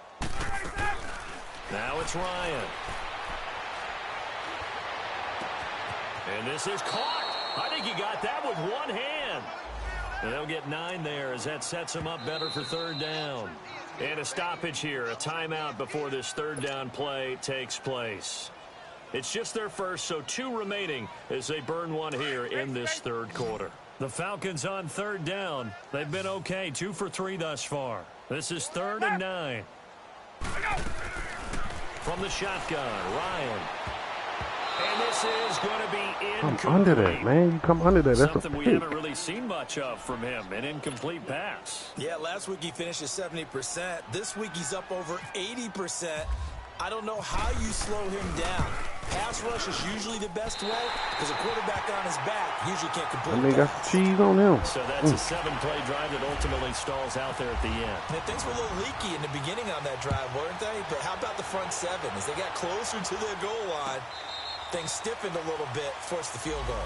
S6: Now it's Ryan. And this is caught. I think he got that with one hand. And they'll get 9 there as that sets him up better for third down. And a stoppage here, a timeout before this third down play takes place. It's just their first, so 2 remaining as they burn one here in this third quarter. The Falcons on third down. They've been okay, 2 for 3 thus far. This is 3rd and 9. From the shotgun, Ryan. And this is going to be incomplete.
S4: Come under that, man. You come under that. That's
S6: something we haven't really seen much of from him, an incomplete pass.
S7: Yeah, last week he finished at 70%. This week he's up over 80%. I don't know how you slow him down. Pass rush is usually the best way because a quarterback on his back usually can't complete.
S4: And they got cheese on him.
S6: So that's a 7-play drive that ultimately stalls out there at the end.
S7: And things were a little leaky in the beginning on that drive, weren't they? But how about the front 7? As they got closer to the goal line, things stiffened a little bit, forced the field goal.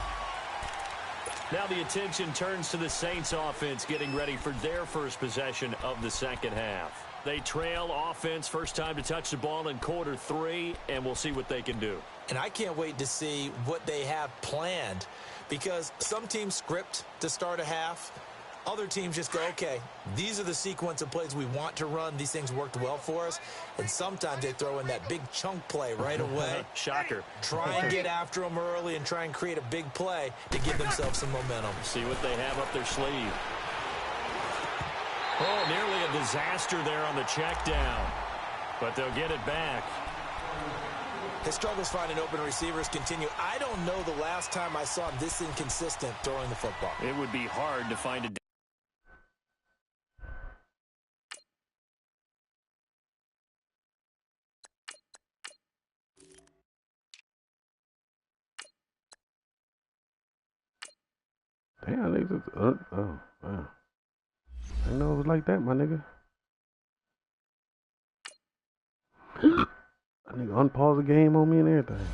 S6: Now the attention turns to the Saints offense getting ready for their first possession of the second half. They trail offense, first time to touch the ball in quarter 3, and we'll see what they can do.
S7: And I can't wait to see what they have planned because some teams script to start a half. Other teams just go, okay, these are the sequence of plays we want to run. These things worked well for us. And sometimes they throw in that big chunk play right away.
S6: Shocker.
S7: Try and get after them early and try and create a big play to give themselves some momentum.
S6: See what they have up their sleeve. Oh, nearly a disaster there on the check down. But they'll get it back.
S7: His struggles finding open receivers continue. I don't know the last time I saw him this inconsistent throwing the football.
S6: It would be hard to find a...
S4: Damn, they just, oh, wow. I didn't know it was like that, my nigga. That nigga unpause the game on me and everything.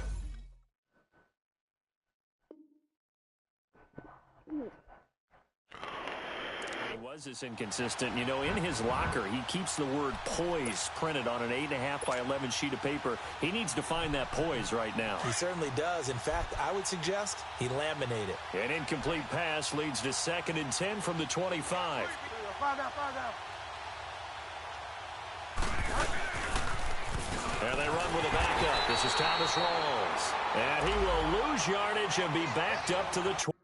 S6: He was this inconsistent. You know, in his locker, he keeps the word poise printed on an 8.5 by 11 sheet of paper. He needs to find that poise right now.
S7: He certainly does. In fact, I would suggest he laminate it.
S6: An incomplete pass leads to 2nd and 10 from the 25. And they run with a backup. This is Thomas Rawls. And he will lose yardage and be backed up to the 20.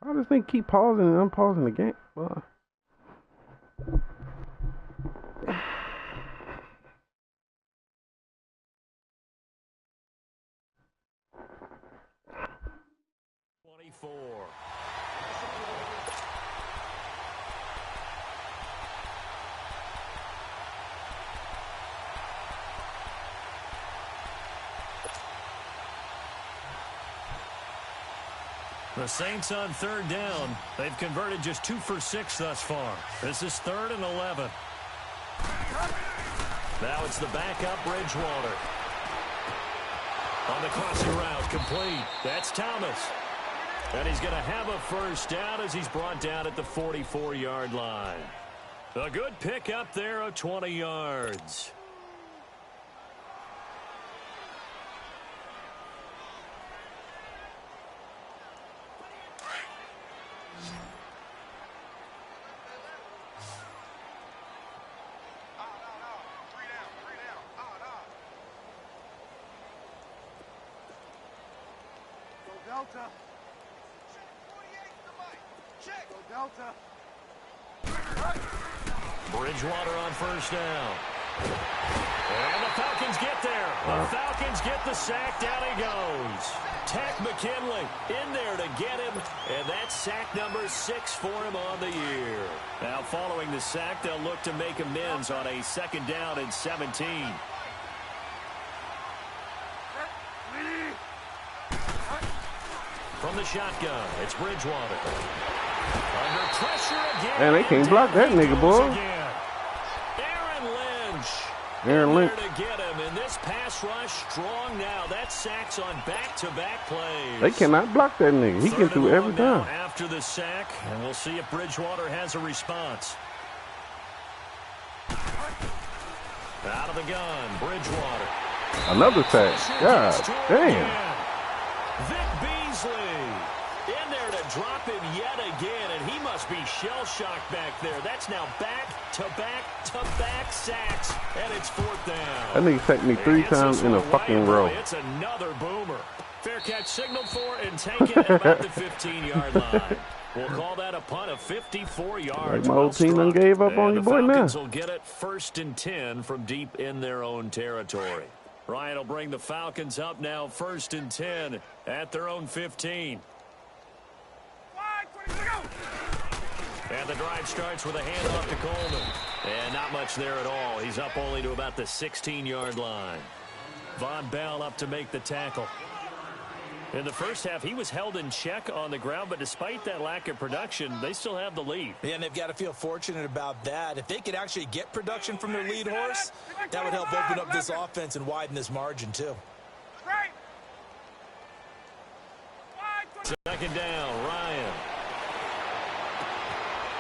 S4: I just think keep pausing and unpausing the game. Well,
S6: The Saints on third down. They've converted just 2 for 6 thus far. This is 3rd and 11. Now it's the backup Bridgewater. On the crossing route, complete. That's Thomas. And he's going to have a first down as he's brought down at the 44-yard line. A good pick up there of 20 yards.
S8: Delta. Check. Go Delta.
S6: Bridgewater on first down. And the Falcons get there. The Falcons get the sack. Down he goes. Tack McKinley in there to get him. And that's sack number 6 for him on the year. Now following the sack, they'll look to make amends on a 2nd down and 17. From the shotgun, it's Bridgewater. Under pressure again.
S4: Man, they can't block that nigga, boy.
S6: Aaron Lynch to get him, and this pass rush strong now. That sacks on back-to-back plays.
S4: They cannot block that nigga. He gets through every time.
S6: After the sack, and we'll see if Bridgewater has a response. Out of the gun, Bridgewater.
S4: Another sack. God damn.
S6: Vic Beasley in there to drop him yet again, and he must be shell-shocked back there. That's now back-to-back-to-back sacks, and it's 4th down.
S4: That nigga sacked me 3 times in a fucking row.
S6: It's another boomer. Fair catch signaled for and taken at about the 15-yard line. We'll call that a punt of 54 yards.
S4: Like my whole team done gave up on you, boy, now.
S6: The Falcons will get it 1st and 10 from deep in their own territory. Ryan will bring the Falcons up now 1st and 10 at their own 15. And the drive starts with a handoff to Coleman. And not much there at all. He's up only to about the 16-yard line. Von Bell up to make the tackle. In the first half, he was held in check on the ground, but despite that lack of production, they still have the lead.
S7: Yeah, and they've got to feel fortunate about that. If they could actually get production from their lead horse, that would help open up this offense and widen this margin, too.
S6: 2nd down, Ryan.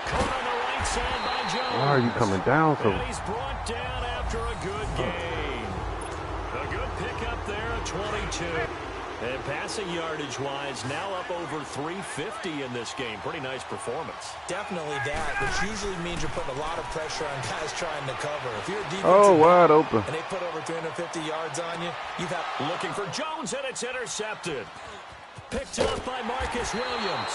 S6: Caught on the right side by Jones.
S4: Why are you coming down so?
S6: And he's brought down after a good gain. A good pickup there at 22. And passing yardage-wise, now up over 350 in this game. Pretty nice performance.
S7: Definitely that, which usually means you're putting a lot of pressure on guys trying to cover. If you're a defensive
S4: wide open.
S7: And they put over 350 yards on you, you've had...
S6: Looking for Jones, and it's intercepted. Picked up by Marcus Williams.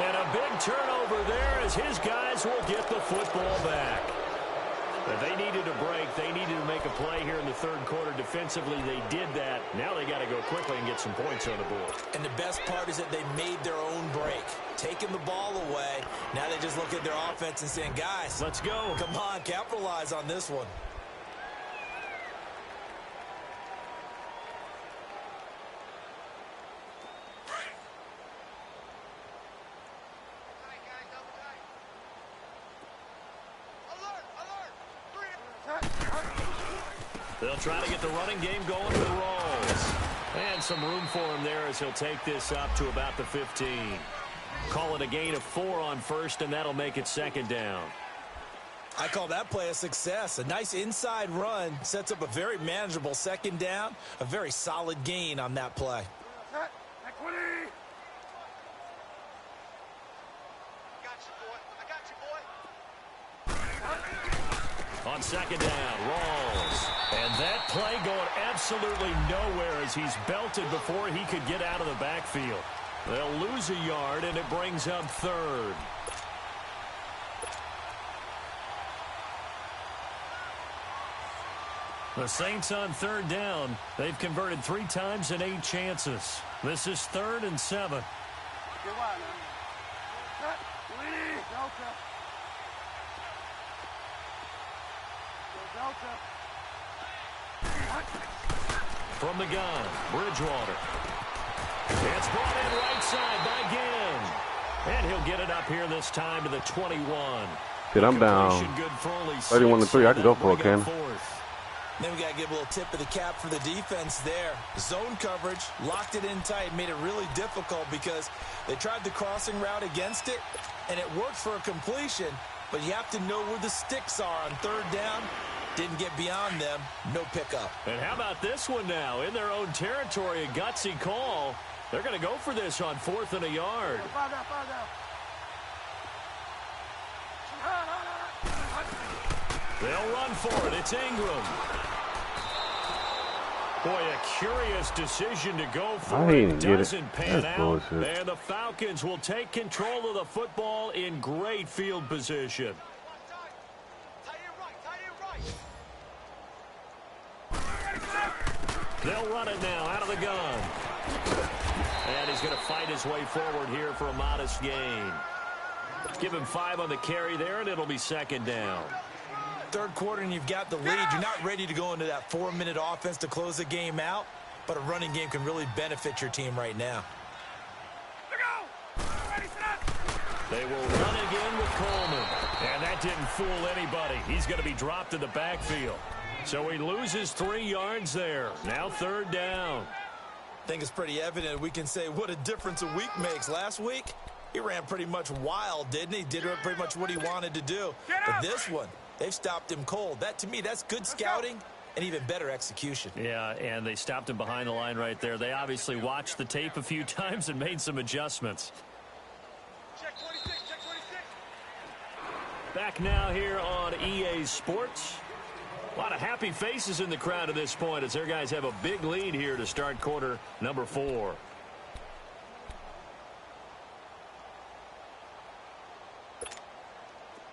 S6: And a big turnover there as his guys will get the football back. If they needed a break, they needed to make a play here in the 3rd quarter. Defensively, they did that. Now they got to go quickly and get some points on the board.
S7: And the best part is that they made their own break. Taking the ball away. Now they just look at their offense and saying, guys,
S6: let's go.
S7: Come on, capitalize on this one.
S6: They'll try to get the running game going with Rawls. And some room for him there as he'll take this up to about the 15. Call it a gain of 4 on 1st, and that'll make it 2nd down.
S7: I call that play a success. A nice inside run sets up a very manageable 2nd down. A very solid gain on that play.
S6: On 2nd down, Rawls. And that play going absolutely nowhere as he's belted before he could get out of the backfield. They'll lose a yard, and it brings up 3rd. The Saints on 3rd down. They've converted 3 times in 8 chances. This is 3rd and 7. From the gun, Bridgewater. It's brought in right side by Ginn. And he'll get it up here this time to the 21.
S4: Shit, I'm down 31-3. I can go for it, Ken.
S7: Then we got to give a little tip of the cap for the defense there. Zone coverage, locked it in tight, made it really difficult because they tried the crossing route against it, and it worked for a completion, but you have to know where the sticks are on third down. Didn't get beyond them, no pickup.
S6: And how about this one now? In their own territory, a gutsy call. They're going to go for this on 4th and a yard. They'll run for it. It's Ingram. Boy, a curious decision to go for it. Doesn't pan out. And the Falcons will take control of the football in great field position. They'll run it now out of the gun. And he's going to fight his way forward here for a modest gain. Give him 5 on the carry there, and it'll be 2nd down.
S7: Third quarter, and you've got the lead. You're not ready to go into that 4-minute offense to close the game out, but a running game can really benefit your team right now.
S6: They will run again with Coleman. And that didn't fool anybody. He's going to be dropped in the backfield. So he loses 3 yards there. Now 3rd down.
S7: I think it's pretty evident. We can say what a difference a week makes. Last week, he ran pretty much wild, didn't he? Did pretty much what he wanted to do. But this one, they've stopped him cold. That, to me, that's good scouting and even better execution.
S6: Yeah, and they stopped him behind the line right there. They obviously watched the tape a few times and made some adjustments.
S8: Check 26, check 26.
S6: Back now here on EA Sports. A lot of happy faces in the crowd at this point as their guys have a big lead here to start quarter number 4.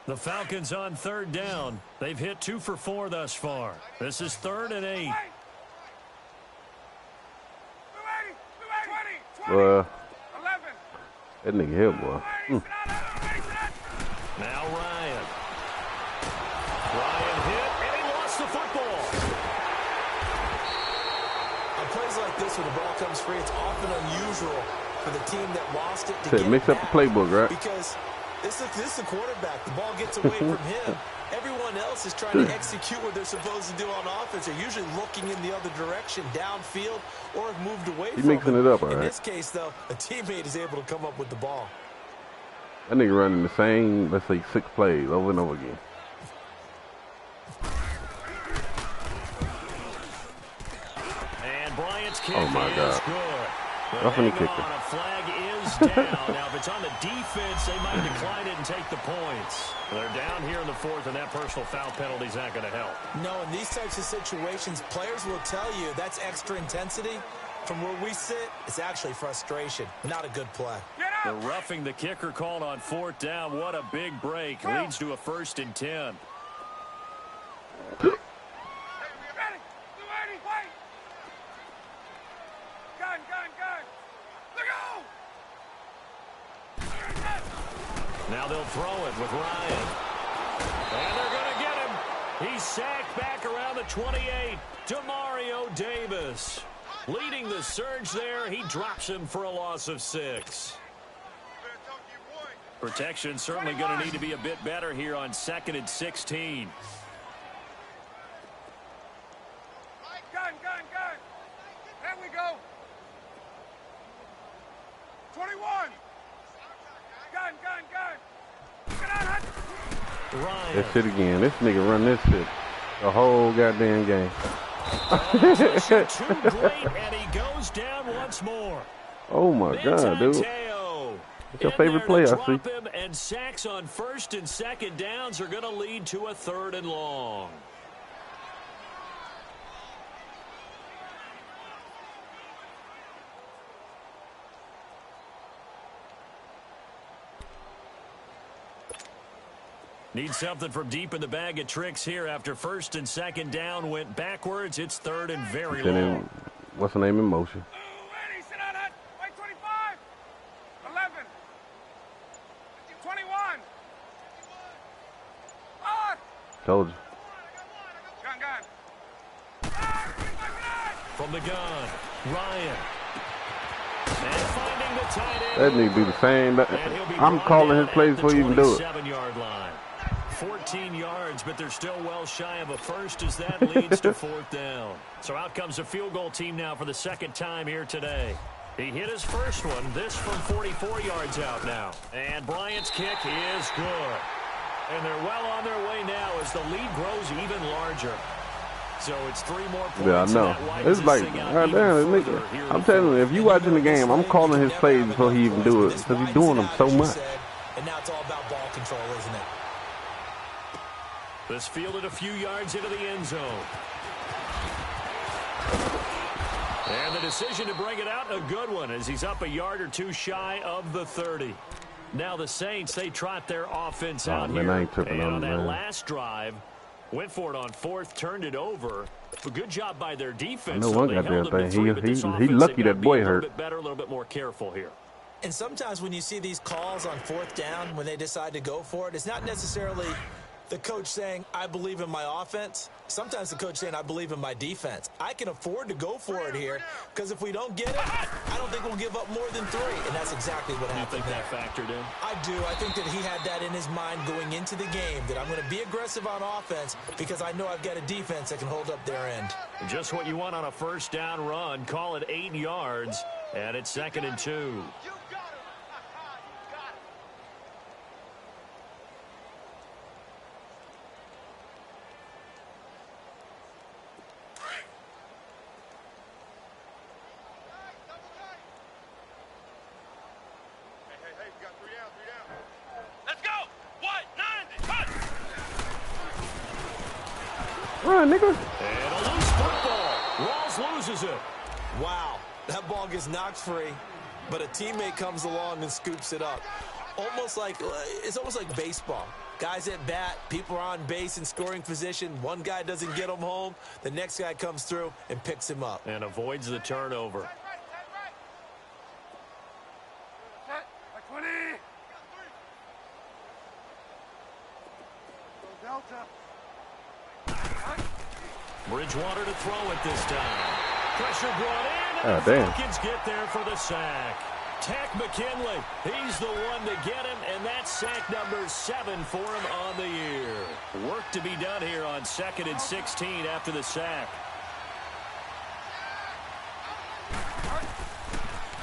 S6: The Falcons on 3rd down. They've hit 2 for 4 thus far. This is 3rd and 8.
S8: 11.
S4: That nigga here, boy.
S6: Now Ryan. Ryan hit, and he lost the football.
S7: On plays like this, when the ball comes free, it's often unusual for the team that lost it to get
S4: mix
S7: it
S4: up the playbook, right?
S7: Because this is the quarterback. The ball gets away from him. Everyone else is trying to execute what they're supposed to do on offense. They're usually looking in the other direction, downfield, or have moved away from
S4: mixing it up, all right.
S7: In this case, though, a teammate is able to come up with the ball.
S4: That nigga running the same, let's say, 6 plays over and over again.
S6: And Bryant's kick
S4: Oh, my God.
S6: is good.
S4: Roughing the kicker.
S6: A flag is down. Now, if it's on the defense, they might decline it and take the points. They're down here in the 4th, and that personal foul penalty is not going to help.
S7: No, in these types of situations, players will tell you that's extra intensity. From where we sit, it's actually frustration. Not a good play.
S6: The roughing the kicker called on 4th down. What a big break. Leads to a 1st and 10. Now they'll throw it with Ryan. And they're going to get him. He's sacked back around the 28. Demario Davis leading the surge there. He drops him for a loss of 6. Protection certainly going to need to be a bit better here on 2nd and 16.
S8: Gun. There we go. 21. Gun.
S6: Ryan.
S4: That shit again. This nigga run this shit the whole goddamn game.
S6: Too great, and he goes down once more.
S4: Oh my God, dude. What's your favorite play, I see?
S6: Him, and sacks on 1st and 2nd downs are going to lead to a 3rd and long. Need something from deep in the bag of tricks here after 1st and 2nd down went backwards. It's 3rd and very long.
S4: What's the name in motion?
S8: Ready, sit on it. Wait, 25. 11. 21. On.
S4: Told you.
S8: Gun.
S6: From the gun, Ryan. And
S4: That need to be the same. I'm calling his plays before he even do it.
S6: 7-yard line. 14 yards, but they're still well shy of a first as that leads to 4th down. So out comes a field goal team now for the second time here today. He hit his first one, this from 44 yards out now. And Bryant's kick is good. And they're well on their way now as the lead grows even larger. So it's 3 more points.
S4: Yeah, I know. It's like, goddamn, I'm telling you, if you watching the game, I'm calling his plays before he even do it because he's doing them so much.
S7: And now it's all about ball control, isn't it?
S6: This fielded a few yards into the end zone. And the decision to bring it out, a good one, as he's up a yard or two shy of the 30. Now the Saints, they trot their offense out
S4: man,
S6: here.
S4: I ain't tripping
S6: and
S4: on
S6: that
S4: him,
S6: last drive, went for it on 4th, turned it over. A good job by their defense.
S4: I know one
S6: They held
S4: goddamn
S6: them to 3,
S4: thing.
S6: but
S4: He
S6: this
S4: lucky
S6: offense,
S4: that boy
S6: they gotta be
S4: hurt.
S6: A little bit better, a little bit more careful here.
S7: And sometimes when you see these calls on 4th down, when they decide to go for it, it's not necessarily the coach saying, I believe in my offense. Sometimes the coach saying, I believe in my defense. I can afford to go for it here because if we don't get it, I don't think we'll give up more than 3. And that's exactly what happened there.
S6: You think that factored in?
S7: I do. I think that he had that in his mind going into the game, that I'm going to be aggressive on offense because I know I've got a defense that can hold up their end.
S6: Just what you want on a 1st down run. Call it 8 yards, and it's 2nd and 2.
S4: Run, nigga.
S6: And a loose football. Rawls loses it.
S7: Wow, that ball gets knocked free, but a teammate comes along and scoops it up. It's almost like baseball. Guys at bat, people are on base in scoring position. One guy doesn't get him home. The next guy comes through and picks him up.
S6: And avoids the turnover.
S8: Set. By 20. Delta.
S6: Bridgewater to throw it this time. Pressure brought in.
S4: Oh,
S6: And
S4: damn.
S6: the Falcons get there for the sack. Tack McKinley, he's the one to get him, and that's sack number 7 for him on the year. Work to be done here on 2nd and 16 after the sack.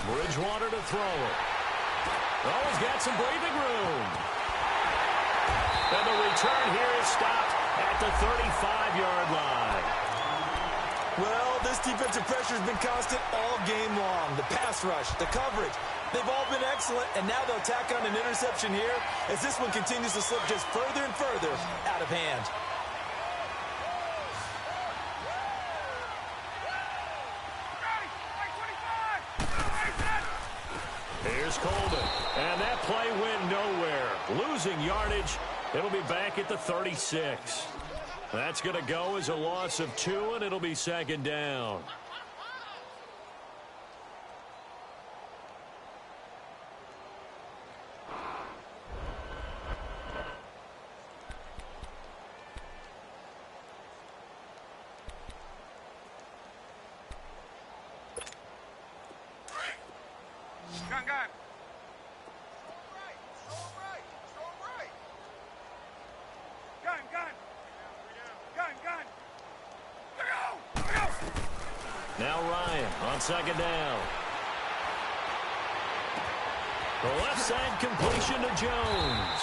S6: Bridgewater to throw it. Oh, he's got some breathing room. And the return here is stopped at the 35-yard line.
S7: Well, this defensive pressure has been constant all game long. The pass rush, the coverage, they've all been excellent, and now they'll tack on an interception here as this one continues to slip just further and further out of hand.
S6: Here's Coleman, and that play went nowhere. Losing yardage, it'll be back at the 36. That's going to go as a loss of 2, and it'll be 2nd down.
S8: Gun, gun. Gun, gun. Gun, gun. Go! Go!
S6: Now Ryan on 2nd down. The left side completion to Jones.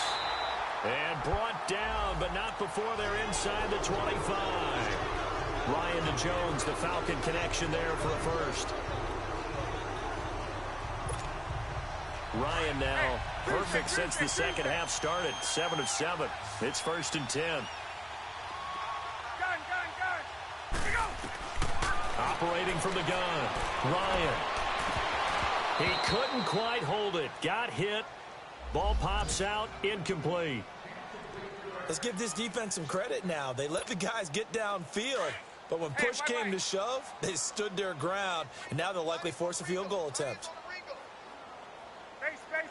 S6: And brought down, but not before they're inside the 25. Ryan to Jones, the Falcon connection there for a first. Ryan now perfect since the second half started. 7 of 7. It's 1st and 10.
S8: Gun, gun, gun. Here we go.
S6: Operating from the gun. Ryan. He couldn't quite hold it. Got hit. Ball pops out. Incomplete.
S7: Let's give this defense some credit now. They let the guys get downfield, but when push came to shove, they stood their ground, and now they'll likely force a field goal attempt.
S8: Space, space.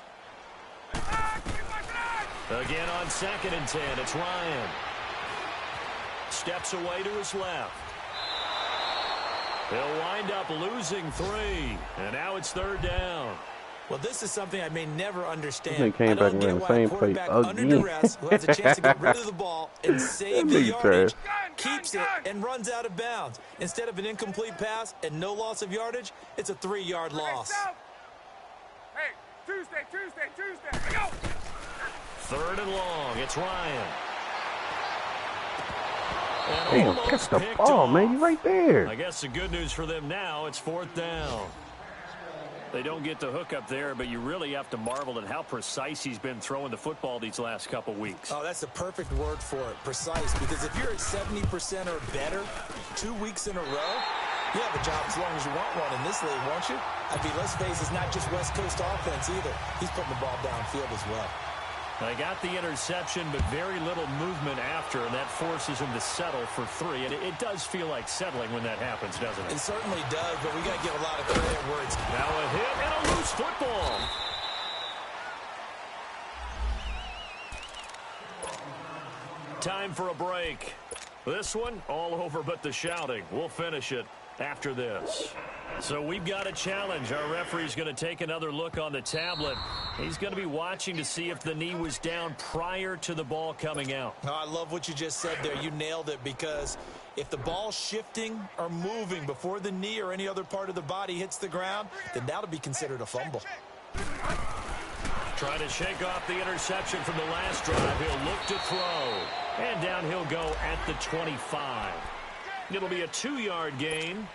S6: Again on 2nd and 10, it's Ryan. Steps away to his left. He'll wind up losing 3, and now it's 3rd down.
S7: Well, this is something I may never understand.
S4: He came
S7: I
S4: back
S7: don't
S4: and ran
S7: get
S4: the
S7: why
S4: same
S7: a
S4: play
S7: quarterback
S4: again.
S7: under duress who has a chance to get rid of the ball and save the yardage keeps it and runs out of bounds. Instead of an incomplete pass and no loss of yardage, it's a 3-yard loss.
S8: Hey, Tuesday. Go!
S6: 3rd and long. It's Ryan.
S4: Damn, catch the ball, man. You right there.
S6: I guess the good news for them now, it's 4th down. They don't get the hook up there, but you really have to marvel at how precise he's been throwing the football these last couple weeks.
S7: Oh, that's the perfect word for it, precise, because if you're at 70% or better 2 weeks in a row, you have a job as long as you want one in this league, won't you? I mean, let's face it, it's not just West Coast offense either. He's putting the ball downfield as well.
S6: They got the interception, but very little movement after, and that forces him to settle for 3. And it does feel like settling when that happens, doesn't it?
S7: It certainly does, but we got to give a lot of credit where it's...
S6: Now a hit and a loose football. Time for a break. This one, all over but the shouting. We'll finish it after this. So we've got a challenge. Our referee's going to take another look on the tablet. He's going to be watching to see if the knee was down prior to the ball coming out.
S7: Oh, I love what you just said there. You nailed it, because if the ball's shifting or moving before the knee or any other part of the body hits the ground, then that'll be considered a fumble.
S6: Trying to shake off the interception from the last drive. He'll look to throw. And down he'll go at the 25. It'll be a 2-yard gain.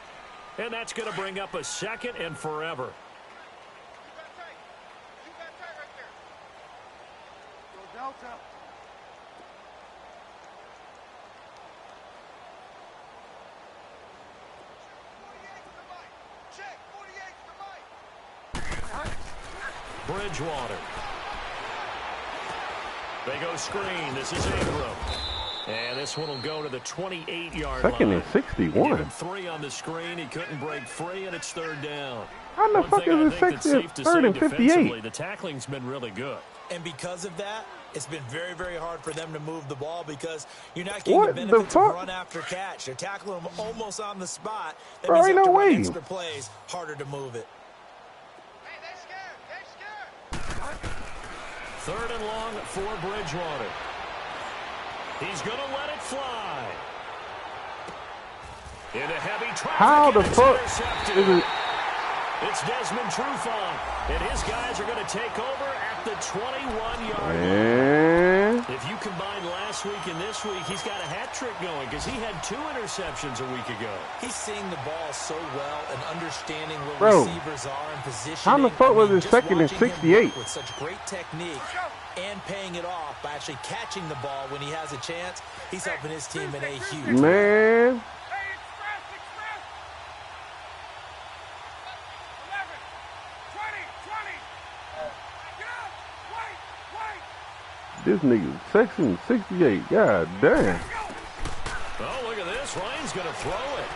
S6: And that's going to bring up a 2nd and forever.
S8: You got tight right there. Go Delta. Check. 48 to the mic.
S6: Bridgewater. They go screen. This is Ingram. And this one will go to the 28-yard line.
S4: 2nd and 61.
S6: Give him 3 on the screen. He couldn't break free, and it's 3rd down.
S4: How the fuck is it 3rd and 58?
S6: The tackling's been really good.
S7: And because of that, it's been very, very hard for them to move the ball, because you're not getting the benefits of run after catch. They're tackling them almost on the spot. That means
S4: no way.
S7: Extra plays, harder to move it.
S8: Hey, they scared.
S6: 3rd and long for Bridgewater. He's going to let it fly. Into heavy traffic.
S4: How the fuck is it?
S6: It's Desmond Trufant, and his guys are going to take over at the 21-yard line. If you combine last week and this week, he's got a hat trick going, because he had 2 interceptions a week ago.
S7: He's seeing the ball so well and understanding where receivers are and positioning.
S4: How the fuck was it 2nd and 68?
S7: With such great technique and paying it off by actually catching the ball when he has a chance, he's helping his team in a huge way.
S4: Man. This nigga's 2nd and 68. God damn.
S6: Oh, look at this. Ryan's going to throw it.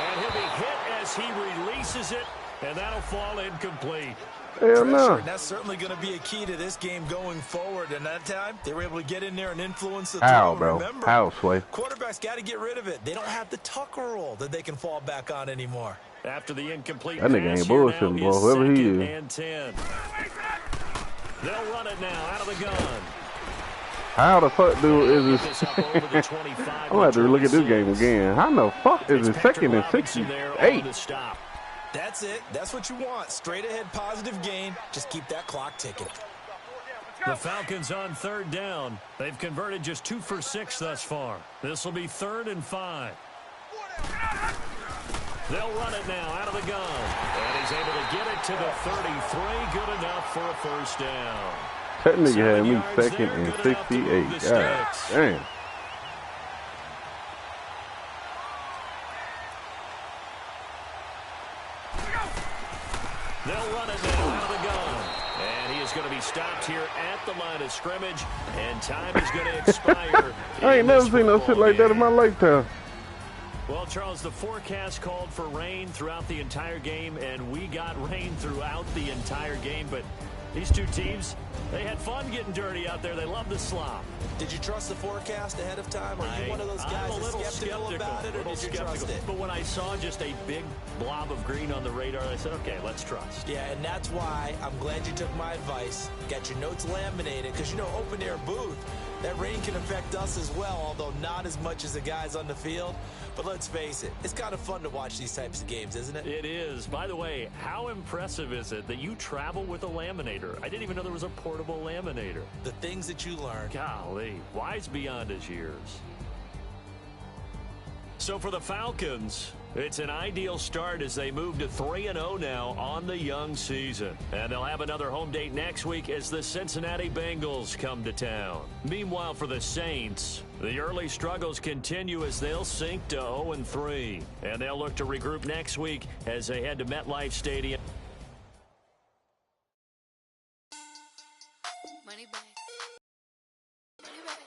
S6: And he'll be hit as he releases it, and that'll fall incomplete.
S4: Hell no.
S7: And that's certainly going to be a key to this game going forward. And that time, they were able to get in there and influence the
S4: How,
S7: throw.
S4: bro?
S7: Remember,
S4: How, Sway?
S7: quarterbacks got to get rid of it. They don't have the tuck rule that they can fall back on anymore.
S6: After the incomplete
S4: That nigga
S6: pass
S4: ain't
S6: here
S4: bullshitting,
S6: now
S4: boy. Whoever he
S6: second
S4: is.
S6: and 10. They'll run it now out of the gun.
S4: How the fuck, dude, is this?
S6: This up over the 25
S4: I'm going to have to look at this game again. How the fuck is it 2nd and 68?
S7: That's it. That's what you want. Straight ahead, positive gain. Just keep that clock ticking.
S6: The Falcons on 3rd down. They've converted just 2 for 6 thus far. This will be 3rd and 5. They'll run it now out of the gun. And he's able to get it to the 33. Good enough for a 1st down.
S4: That nigga had me 2nd and 68. God damn.
S6: They'll run it now out of the gun. And he is going to be stopped here at the line of scrimmage. And time is going to expire.
S4: I ain't never seen no shit like that in my lifetime.
S6: Well, Charles, the forecast called for rain throughout the entire game, and we got rain throughout the entire game. But these two teams, They had fun getting dirty out there. They love the slop.
S7: Did you trust the forecast ahead of time? Are you one of those guys
S6: I'm a little
S7: skeptical about it, or did you trust it?
S6: But when I saw just a big blob of green on the radar, I said, okay, let's trust.
S7: Yeah, and that's why I'm glad you took my advice. Got your notes laminated, because, you know, open air booth, that rain can affect us as well, although not as much as the guys on the field. But let's face it, it's kind of fun to watch these types of games, isn't it?
S6: It is. By the way, how impressive is it that you travel with a laminator? I didn't even know there was a portable laminator.
S7: The things that you learn.
S6: Golly, wise beyond his years. So for the Falcons, it's an ideal start as they move to 3-0 now on the young season. And they'll have another home date next week as the Cincinnati Bengals come to town. Meanwhile, for the Saints, the early struggles continue as they'll sink to 0-3. And they'll look to regroup next week as they head to MetLife Stadium.
S9: Money back. Money back.